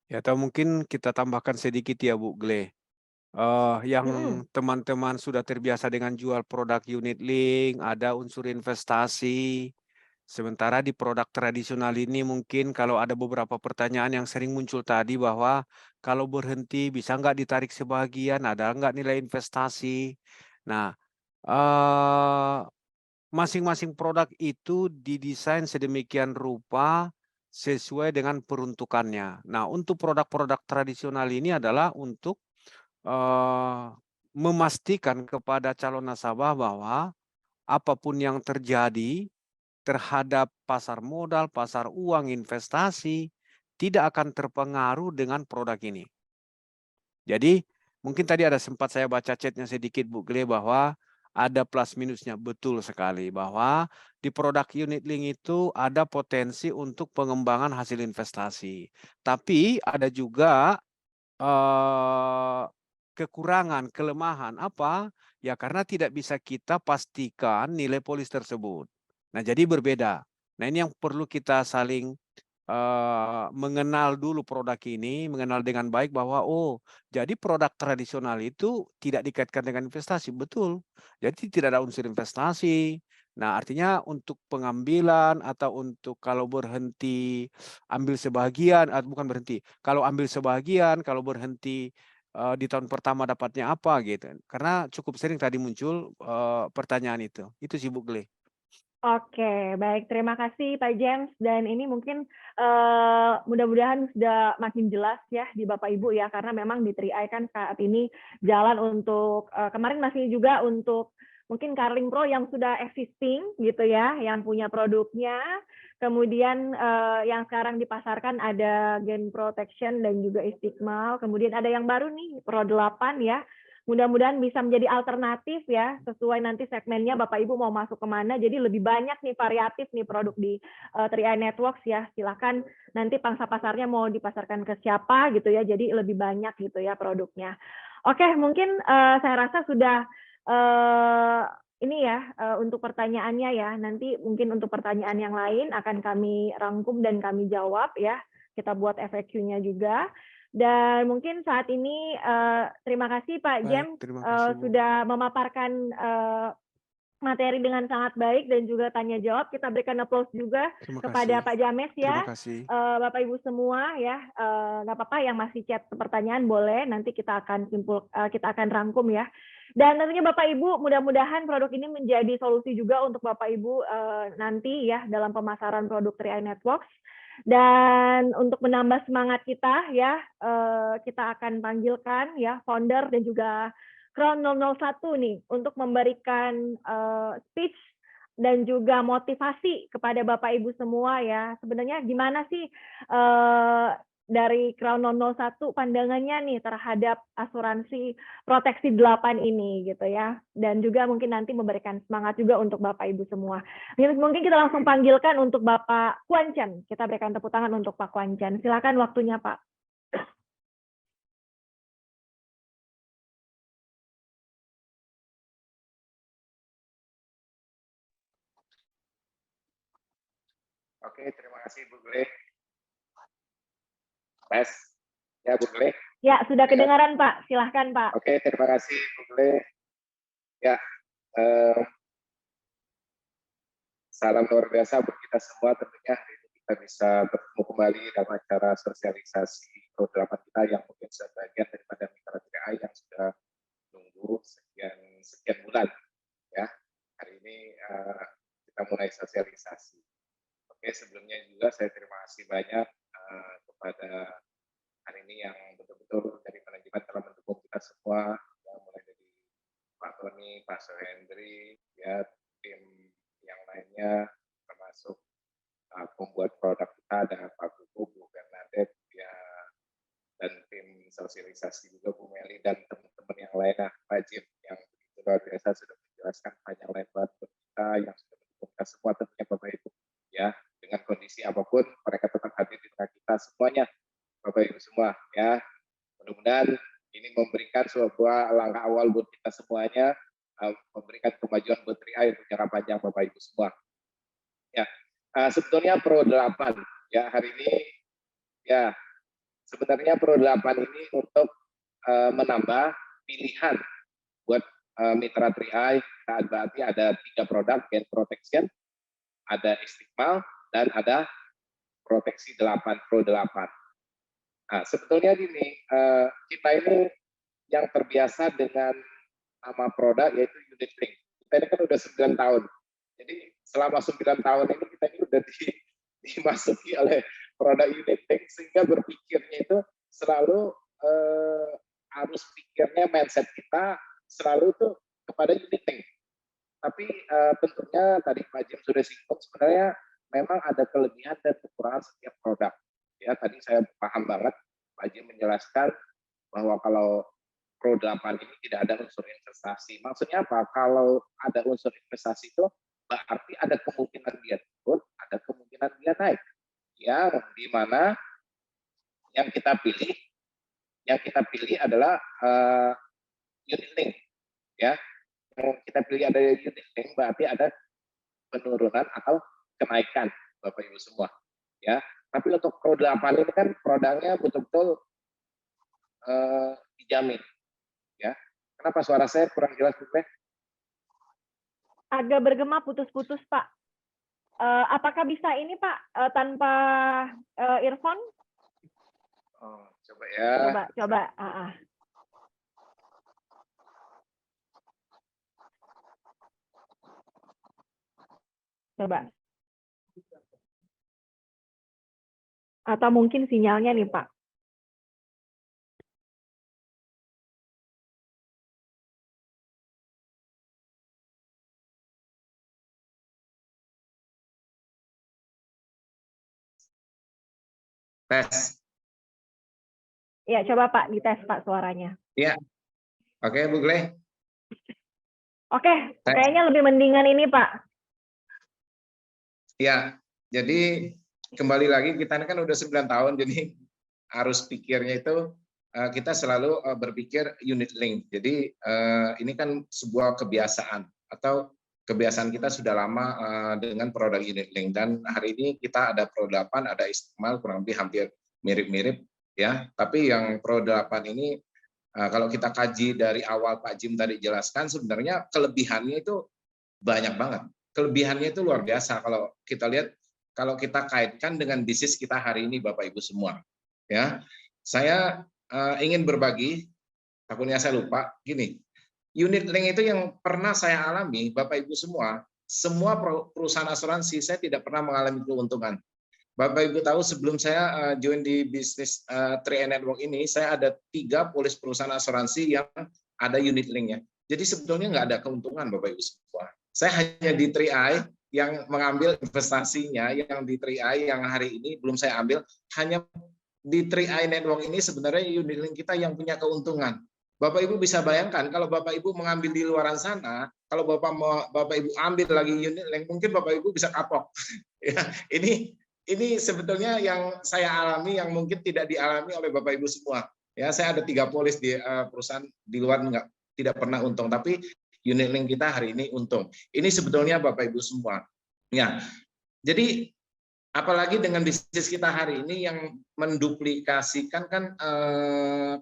Ya, atau mungkin kita tambahkan sedikit ya Bu Gle. Yang teman-teman sudah terbiasa dengan jual produk unit link, ada unsur investasi. Sementara di produk tradisional ini mungkin kalau ada beberapa pertanyaan yang sering muncul tadi bahwa kalau berhenti bisa nggak ditarik sebagian, ada nggak nilai investasi. Nah, masing-masing produk itu didesain sedemikian rupa sesuai dengan peruntukannya. Nah, untuk produk-produk tradisional ini adalah untuk memastikan kepada calon nasabah bahwa apapun yang terjadi terhadap pasar modal, pasar uang, investasi, tidak akan terpengaruh dengan produk ini. Jadi, mungkin tadi ada sempat saya baca chatnya sedikit Bu Gle bahwa ada plus minusnya. Betul sekali bahwa di produk unit link itu ada potensi untuk pengembangan hasil investasi. Tapi ada juga kekurangan, kelemahan apa? Ya karena tidak bisa kita pastikan nilai polis tersebut. Nah, jadi berbeda. Nah, ini yang perlu kita saling mengenal dulu produk ini, mengenal dengan baik bahwa jadi produk tradisional itu tidak dikaitkan dengan investasi, betul. Jadi tidak ada unsur investasi. Nah, artinya untuk pengambilan atau untuk kalau berhenti ambil sebagian, bukan berhenti, kalau ambil sebagian, kalau berhenti di tahun pertama dapatnya apa gitu. Karena cukup sering tadi muncul pertanyaan itu. Itu sih Bu Gle. Oke, baik. Terima kasih Pak James. Dan ini mungkin mudah-mudahan sudah makin jelas ya di Bapak Ibu ya, karena memang di 3i kan saat ini jalan untuk kemarin masih juga untuk mungkin Carling Pro yang sudah existing gitu ya, yang punya produknya. Kemudian yang sekarang dipasarkan ada Gen Protection dan juga Istiqmal. Kemudian ada yang baru nih, Pro 8 ya. Mudah-mudahan bisa menjadi alternatif ya, sesuai nanti segmennya Bapak Ibu mau masuk kemana. Jadi lebih banyak nih variatif nih produk di 3i Networks ya. Silakan nanti pangsa pasarnya mau dipasarkan ke siapa gitu ya. Jadi lebih banyak gitu ya produknya. Oke, mungkin saya rasa sudah ini ya untuk pertanyaannya ya. Nanti mungkin untuk pertanyaan yang lain akan kami rangkum dan kami jawab ya. Kita buat FAQ-nya juga. Dan mungkin saat ini terima kasih Pak Jem sudah memaparkan materi dengan sangat baik dan juga tanya jawab. Kita berikan applause juga kepada Pak James ya. Bapak Ibu semua ya, nggak apa-apa yang masih chat pertanyaan boleh. Nanti kita akan rangkum ya. Dan tentunya Bapak Ibu mudah-mudahan produk ini menjadi solusi juga untuk Bapak Ibu nanti ya dalam pemasaran produk 3i Networks. Dan untuk menambah semangat kita ya, kita akan panggilkan ya founder dan juga Crown 001 nih untuk memberikan speech dan juga motivasi kepada Bapak Ibu semua ya. Sebenarnya gimana sih dari Crown 001 pandangannya nih terhadap asuransi proteksi 8 ini gitu ya. Dan juga mungkin nanti memberikan semangat juga untuk Bapak Ibu semua. Mungkin kita langsung panggilkan untuk Bapak Kwan Chan. Kita berikan tepuk tangan untuk Pak Kwan Chan. Silakan waktunya Pak. Oke, terima kasih Bu Gule. Tes, ya Bu Gule. Ya, sudah kedengaran Pak. Silahkan Pak. Oke, terima kasih Bu Gule. Ya, salam luar biasa buat kita semua. Tentunya hari ini kita bisa bertemu kembali dalam acara sosialisasi Pro 8 kita yang mungkin sebagian daripada mitra 3i yang sudah nunggu sekian bulan. Ya, hari ini kita mulai sosialisasi. Oke, sebelumnya juga saya terima kasih banyak kepada hari ini yang betul-betul dari manajemen telah mendukung kita semua, ya, mulai dari Pak Tony, Pak Sohendri, ya tim yang lainnya, termasuk pembuat produk kita ada Pak Kuku, Bu Bernadette, ya, dan tim sosialisasi juga Bu Meli dan teman-teman yang lainnya, Pak Jim yang begitu luar biasa sudah menjelaskan panjang lebar buat kita yang sudah mendukung kita semua, tentunya Bapak Ibu, ya. Dengan kondisi apapun, mereka tetap hadir di tengah kita semuanya, Bapak Ibu semua. Ya, mudah-mudahan ini memberikan sebuah langkah awal buat kita semuanya, memberikan kemajuan buat 3i untuk jangka panjang, Bapak Ibu semua. Ya, sebetulnya Pro 8 ya hari ini, ya sebenarnya Pro 8 ini untuk menambah pilihan buat mitra 3i. Berarti ada 3 produk, Gen Protection, ada Istiqmal, dan ada proteksi 8, Pro 8. Nah, sebetulnya gini, kita ini yang terbiasa dengan nama produk yaitu unit link. Kita ini kan udah 9 tahun. Jadi selama 9 tahun ini kita ini udah dimasuki oleh produk unit link, sehingga berpikirnya itu selalu harus pikirnya mindset kita selalu tuh kepada unit link. Tapi tentunya tadi Pak Jim sudah singgung, sebenarnya memang ada kelebihan dan kekurangan setiap produk. Ya, tadi saya paham banget Pak Jim menjelaskan bahwa kalau Pro 8 ini tidak ada unsur investasi. Maksudnya apa? Kalau ada unsur investasi itu berarti ada kemungkinan dia turun, ada kemungkinan dia naik. Ya, di mana yang kita pilih adalah unit link. Ya, yang kita pilih ada unit link berarti ada penurunan atau kenaikan, Bapak Ibu semua. Ya, tapi untuk Pro 8 ini kan produknya betul-betul dijamin. Ya, kenapa suara saya kurang jelas, Bu? Agak bergema putus-putus, Pak. Apakah bisa ini, Pak, tanpa earphone? Oh, coba ya. Coba. Coba. Atau mungkin sinyalnya nih, Pak. Tes. Ya, coba Pak dites Pak suaranya. Ya. Oke, Bu Gleh. Oke, Tes. kayaknya lebih mendingan ini Pak. Ya, jadi kembali lagi kita ini kan udah 9 tahun, jadi harus pikirnya itu kita selalu berpikir unit link. Jadi ini kan sebuah kebiasaan atau kebiasaan kita sudah lama dengan produk unit link, dan hari ini kita ada Pro 8, ada Istiqmal, kurang lebih hampir mirip-mirip ya. Tapi yang Pro 8 ini kalau kita kaji dari awal Pak Jim tadi jelaskan, sebenarnya kelebihannya itu banyak banget. Kelebihannya itu luar biasa kalau kita lihat, kalau kita kaitkan dengan bisnis kita hari ini Bapak Ibu semua. Ya, saya ingin berbagi, takutnya saya lupa, gini, unit link itu yang pernah saya alami Bapak Ibu semua perusahaan asuransi saya tidak pernah mengalami keuntungan. Bapak Ibu tahu sebelum saya join di bisnis 3i Network ini, saya ada 3 polis perusahaan asuransi yang ada unit linknya. Jadi sebetulnya nggak ada keuntungan Bapak Ibu semua. Saya hanya di 3i yang mengambil investasinya, yang di 3i yang hari ini belum saya ambil, hanya di 3i Network ini sebenarnya unit link kita yang punya keuntungan. Bapak Ibu bisa bayangkan kalau Bapak Ibu mengambil di luaran sana, kalau Bapak Ibu ambil lagi unit link, mungkin Bapak Ibu bisa kapok. Ya, ini sebetulnya yang saya alami yang mungkin tidak dialami oleh Bapak Ibu semua. Ya, saya ada 3 polis di perusahaan di luar tidak pernah untung, tapi unit link kita hari ini untung. Ini sebetulnya Bapak Ibu semua. Ya, jadi apalagi dengan bisnis kita hari ini yang menduplikasikan kan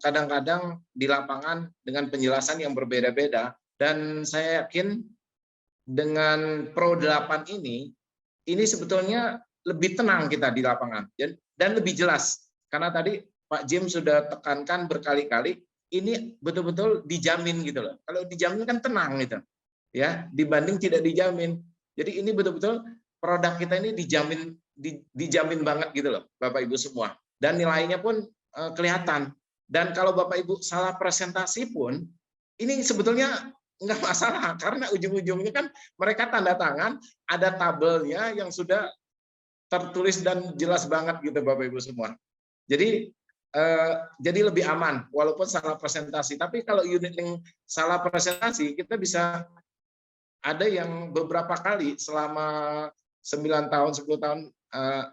kadang-kadang di lapangan dengan penjelasan yang berbeda-beda, dan saya yakin dengan Pro 8 ini sebetulnya lebih tenang kita di lapangan dan lebih jelas, karena tadi Pak Jim sudah tekankan berkali-kali, ini betul-betul dijamin gitu loh. Kalau dijamin kan tenang gitu ya, dibanding tidak dijamin. Jadi ini betul-betul produk kita ini dijamin banget gitu loh Bapak Ibu semua, dan nilainya pun kelihatan. Dan kalau Bapak Ibu salah presentasi pun ini sebetulnya nggak masalah, karena ujung-ujungnya kan mereka tanda tangan, ada tabelnya yang sudah tertulis dan jelas banget gitu Bapak Ibu semua. Jadi lebih aman walaupun salah presentasi. Tapi kalau unit link salah presentasi, kita bisa ada yang beberapa kali selama 9 tahun, 10 tahun,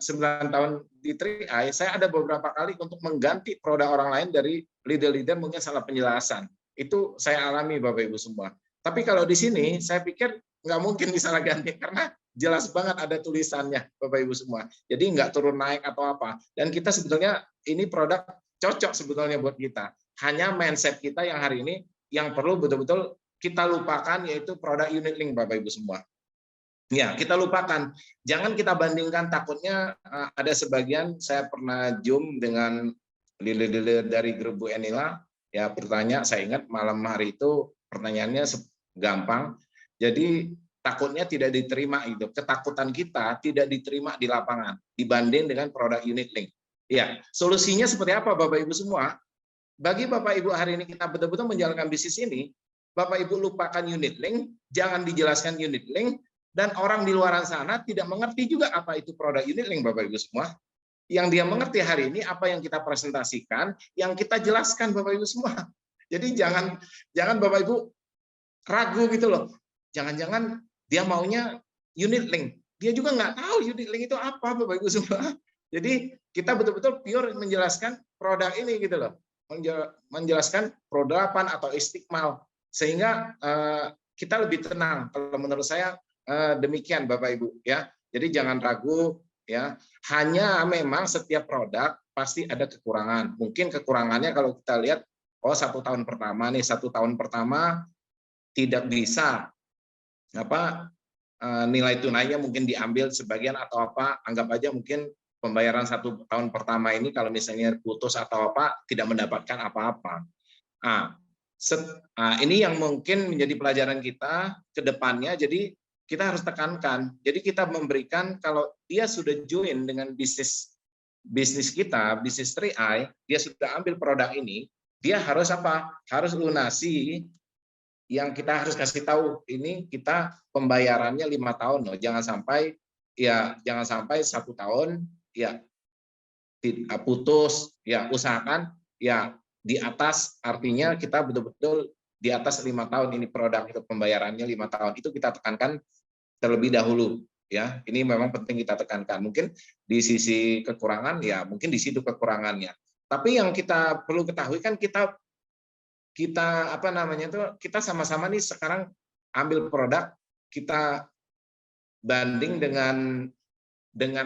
9 tahun di 3i, saya ada beberapa kali untuk mengganti produk orang lain dari leader-leader mungkin salah penjelasan. Itu saya alami Bapak Ibu semua. Tapi kalau di sini saya pikir nggak mungkin disalah ganti, karena jelas banget ada tulisannya Bapak Ibu semua. Jadi nggak turun naik atau apa. Dan kita sebetulnya ini produk cocok sebetulnya buat kita. Hanya mindset kita yang hari ini yang perlu betul-betul kita lupakan, yaitu produk unit link Bapak Ibu semua. Ya, kita lupakan. Jangan kita bandingkan, takutnya ada sebagian, saya pernah Zoom dengan leader-leader dari grup Bu Enila, ya bertanya, saya ingat malam hari itu pertanyaannya gampang. Jadi takutnya tidak diterima itu. Ketakutan kita tidak diterima di lapangan dibanding dengan produk unit link. Ya, solusinya seperti apa Bapak Ibu semua? Bagi Bapak Ibu hari ini kita betul-betul menjalankan bisnis ini, Bapak Ibu lupakan unit link, jangan dijelaskan unit link, dan orang di luar sana tidak mengerti juga apa itu produk unit link Bapak Ibu semua. Yang dia mengerti hari ini apa yang kita presentasikan, yang kita jelaskan Bapak Ibu semua. Jadi jangan Bapak Ibu ragu gitu loh. Jangan-jangan dia maunya unit link. Dia juga nggak tahu unit link itu apa Bapak Ibu semua. Jadi kita betul-betul pure menjelaskan produk ini gitu loh. Menjelaskan Pro 8 atau Istiqmal. Sehingga kita lebih tenang. Kalau menurut saya demikian Bapak Ibu ya. Jadi jangan ragu ya. Hanya memang setiap produk pasti ada kekurangan. Mungkin kekurangannya kalau kita lihat, 1 tahun pertama nih, 1 tahun pertama tidak bisa nilai tunainya mungkin diambil sebagian atau apa, anggap aja mungkin pembayaran 1 tahun pertama ini kalau misalnya putus atau apa tidak mendapatkan apa-apa. Ini yang mungkin menjadi pelajaran kita ke depannya. Jadi kita harus tekankan. Jadi kita memberikan, kalau dia sudah join dengan bisnis kita, bisnis 3i, dia sudah ambil produk ini, dia harus apa? Harus lunasi. Yang kita harus kasih tahu, ini kita pembayarannya 5 tahun loh. Jangan sampai 1 tahun ya putus, ya usahakan ya di atas, artinya kita betul-betul di atas 5 tahun ini produk itu pembayarannya 5 tahun itu kita tekankan terlebih dahulu ya. Ini memang penting kita tekankan. Mungkin di sisi kekurangan ya mungkin di situ kekurangannya. Tapi yang kita perlu ketahui kan kita apa namanya itu kita sama-sama nih sekarang ambil produk kita banding dengan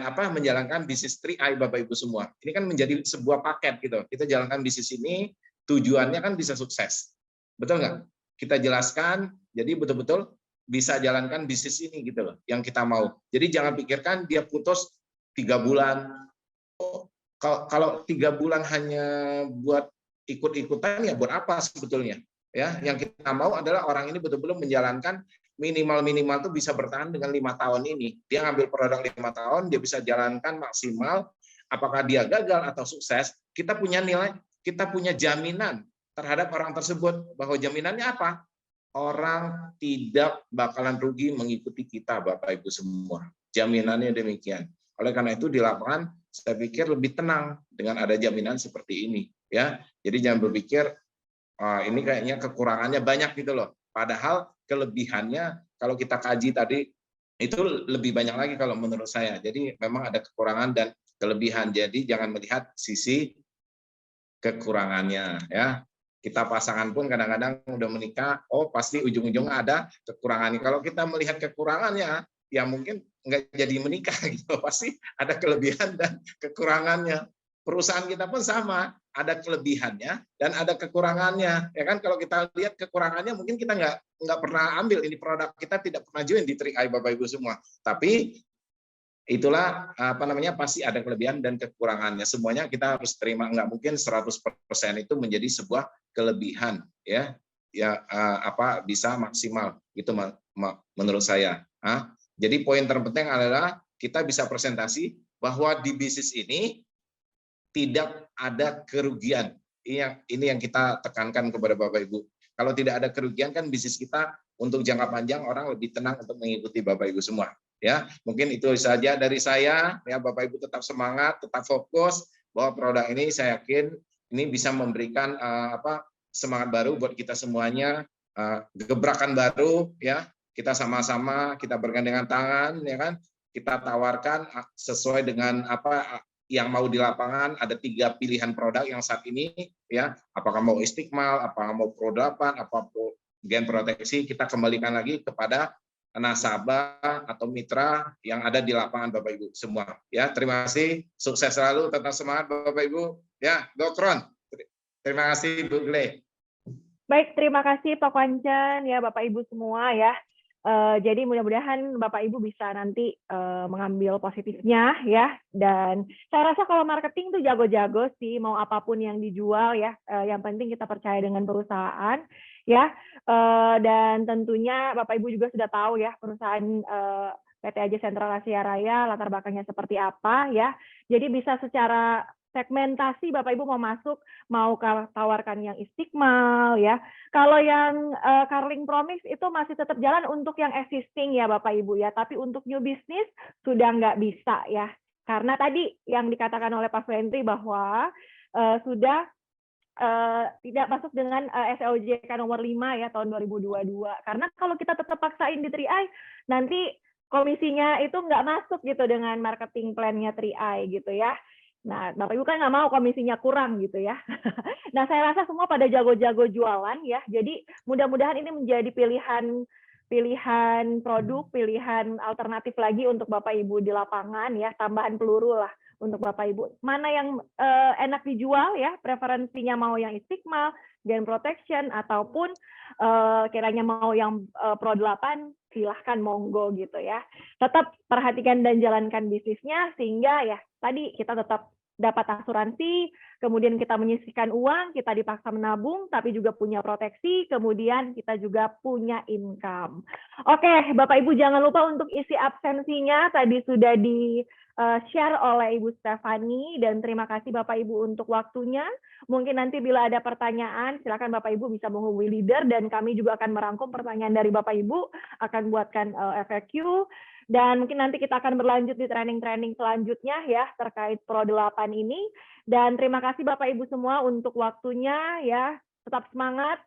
apa menjalankan bisnis 3i Bapak Ibu semua. Ini kan menjadi sebuah paket gitu. Kita jalankan bisnis ini tujuannya kan bisa sukses. Betul nggak? Kita jelaskan jadi betul-betul bisa jalankan bisnis ini gitu loh yang kita mau. Jadi jangan pikirkan dia putus 3 bulan. Oh, kalau 3 bulan hanya buat ikut-ikutan ya buat apa sebetulnya? Ya, yang kita mau adalah orang ini betul-betul menjalankan minimal tuh bisa bertahan dengan 5 tahun ini. Dia ngambil produk 5 tahun, dia bisa jalankan maksimal. Apakah dia gagal atau sukses? Kita punya nilai, kita punya jaminan terhadap orang tersebut. Bahwa jaminannya apa? Orang tidak bakalan rugi mengikuti kita, Bapak Ibu semua. Jaminannya demikian. Oleh karena itu di lapangan saya pikir lebih tenang dengan ada jaminan seperti ini. Ya, jadi jangan berpikir ini kayaknya kekurangannya banyak gitu loh. Padahal kelebihannya kalau kita kaji tadi itu lebih banyak lagi kalau menurut saya. Jadi memang ada kekurangan dan kelebihan. Jadi jangan melihat sisi kekurangannya ya. Kita pasangan pun kadang-kadang udah menikah, oh pasti ujung-ujungnya ada kekurangannya. Kalau kita melihat kekurangannya, ya mungkin nggak jadi menikah gitu. Pasti ada kelebihan dan kekurangannya. Perusahaan kita pun sama, ada kelebihannya dan ada kekurangannya. Ya kan kalau kita lihat kekurangannya mungkin kita nggak pernah ambil ini produk, kita tidak pernah join di 3i Bapak Ibu semua. Tapi itulah apa namanya pasti ada kelebihan dan kekurangannya. Semuanya kita harus terima, nggak mungkin 100% itu menjadi sebuah kelebihan ya. Ya apa bisa maksimal itu menurut saya. Jadi poin terpenting adalah kita bisa presentasi bahwa di bisnis ini tidak ada kerugian. Ini yang kita tekankan kepada Bapak Ibu. Kalau tidak ada kerugian kan bisnis kita untuk jangka panjang orang lebih tenang untuk mengikuti Bapak Ibu semua. Ya, mungkin itu saja dari saya. Ya, Bapak Ibu tetap semangat, tetap fokus bahwa produk ini saya yakin ini bisa memberikan semangat baru buat kita semuanya, gebrakan baru ya. Kita sama-sama kita bergandengan tangan ya kan. Kita tawarkan sesuai dengan apa yang mau di lapangan. Ada 3 pilihan produk yang saat ini ya, apakah mau Istiqmal, apakah mau Pro 8, apa gen proteksi, kita kembalikan lagi kepada nasabah atau mitra yang ada di lapangan Bapak Ibu semua ya. Terima kasih, sukses selalu, tetap semangat Bapak Ibu ya. Go Kron. Terima kasih Bu Gle. Baik, terima kasih Pak Kwancan ya Bapak Ibu semua ya. Jadi mudah-mudahan Bapak Ibu bisa nanti mengambil positifnya ya. Dan saya rasa kalau marketing tuh jago-jago sih, mau apapun yang dijual ya. Yang penting kita percaya dengan perusahaan ya. Dan tentunya Bapak Ibu juga sudah tahu ya perusahaan PT AJ Sentral Asia Raya latar belakangnya seperti apa ya. Jadi bisa secara segmentasi Bapak Ibu mau masuk, mau tawarkan yang Istiqmal ya. Kalau yang Carling Promise itu masih tetap jalan untuk yang existing ya Bapak Ibu ya, tapi untuk new business sudah nggak bisa ya. Karena tadi yang dikatakan oleh Pak Fentri bahwa sudah tidak masuk dengan SOJK nomor 5 ya tahun 2022. Karena kalau kita tetap paksain di 3i, nanti komisinya itu nggak masuk gitu dengan marketing plan-nya 3i gitu ya. Nah, Bapak Ibu kan nggak mau komisinya kurang gitu ya. Nah, saya rasa semua pada jago-jago jualan ya. Jadi mudah-mudahan ini menjadi pilihan produk, pilihan alternatif lagi untuk Bapak Ibu di lapangan ya, tambahan peluru lah untuk Bapak Ibu. Mana yang enak dijual ya, preferensinya mau yang Istiqmal, Gen Protection, ataupun kiranya mau yang Pro 8, silahkan monggo gitu ya. Tetap perhatikan dan jalankan bisnisnya sehingga ya tadi kita tetap dapat asuransi, kemudian kita menyisihkan uang, kita dipaksa menabung, tapi juga punya proteksi, kemudian kita juga punya income. Oke, Bapak Ibu jangan lupa untuk isi absensinya, tadi sudah share oleh Ibu Stefani, dan terima kasih Bapak Ibu untuk waktunya. Mungkin nanti bila ada pertanyaan, silakan Bapak Ibu bisa menghubungi leader, dan kami juga akan merangkum pertanyaan dari Bapak Ibu, akan buatkan FAQ, dan mungkin nanti kita akan berlanjut di training-training selanjutnya ya terkait Pro 8 ini. Dan terima kasih Bapak Ibu semua untuk waktunya ya. Tetap semangat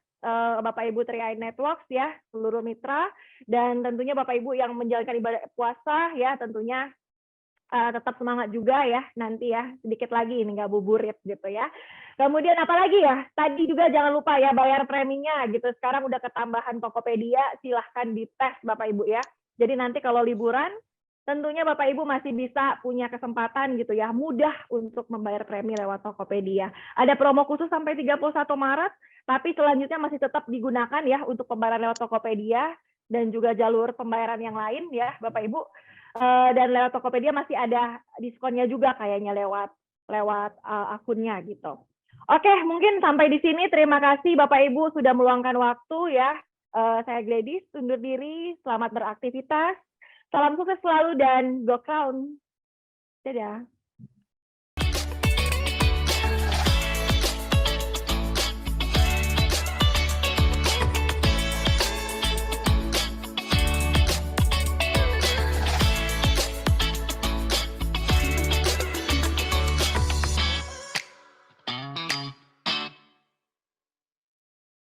Bapak Ibu 3i Networks ya, seluruh mitra, dan tentunya Bapak Ibu yang menjalankan ibadah puasa ya, tentunya tetap semangat juga ya nanti ya, sedikit lagi ini nggak buburit gitu ya. Kemudian apalagi ya, tadi juga jangan lupa ya bayar preminya gitu. Sekarang udah ketambahan Tokopedia, silahkan dites Bapak Ibu ya. Jadi nanti kalau liburan tentunya Bapak Ibu masih bisa punya kesempatan gitu ya, mudah untuk membayar premi lewat Tokopedia. Ada promo khusus sampai 31 Maret, tapi selanjutnya masih tetap digunakan ya untuk pembayaran lewat Tokopedia dan juga jalur pembayaran yang lain ya Bapak Ibu. Dan lewat Tokopedia masih ada diskonnya juga kayaknya lewat akunnya gitu. Oke, mungkin sampai di sini. Terima kasih Bapak Ibu sudah meluangkan waktu ya. Saya Gladys, undur diri. Selamat beraktivitas. Salam sukses selalu dan go Crown. Dadah.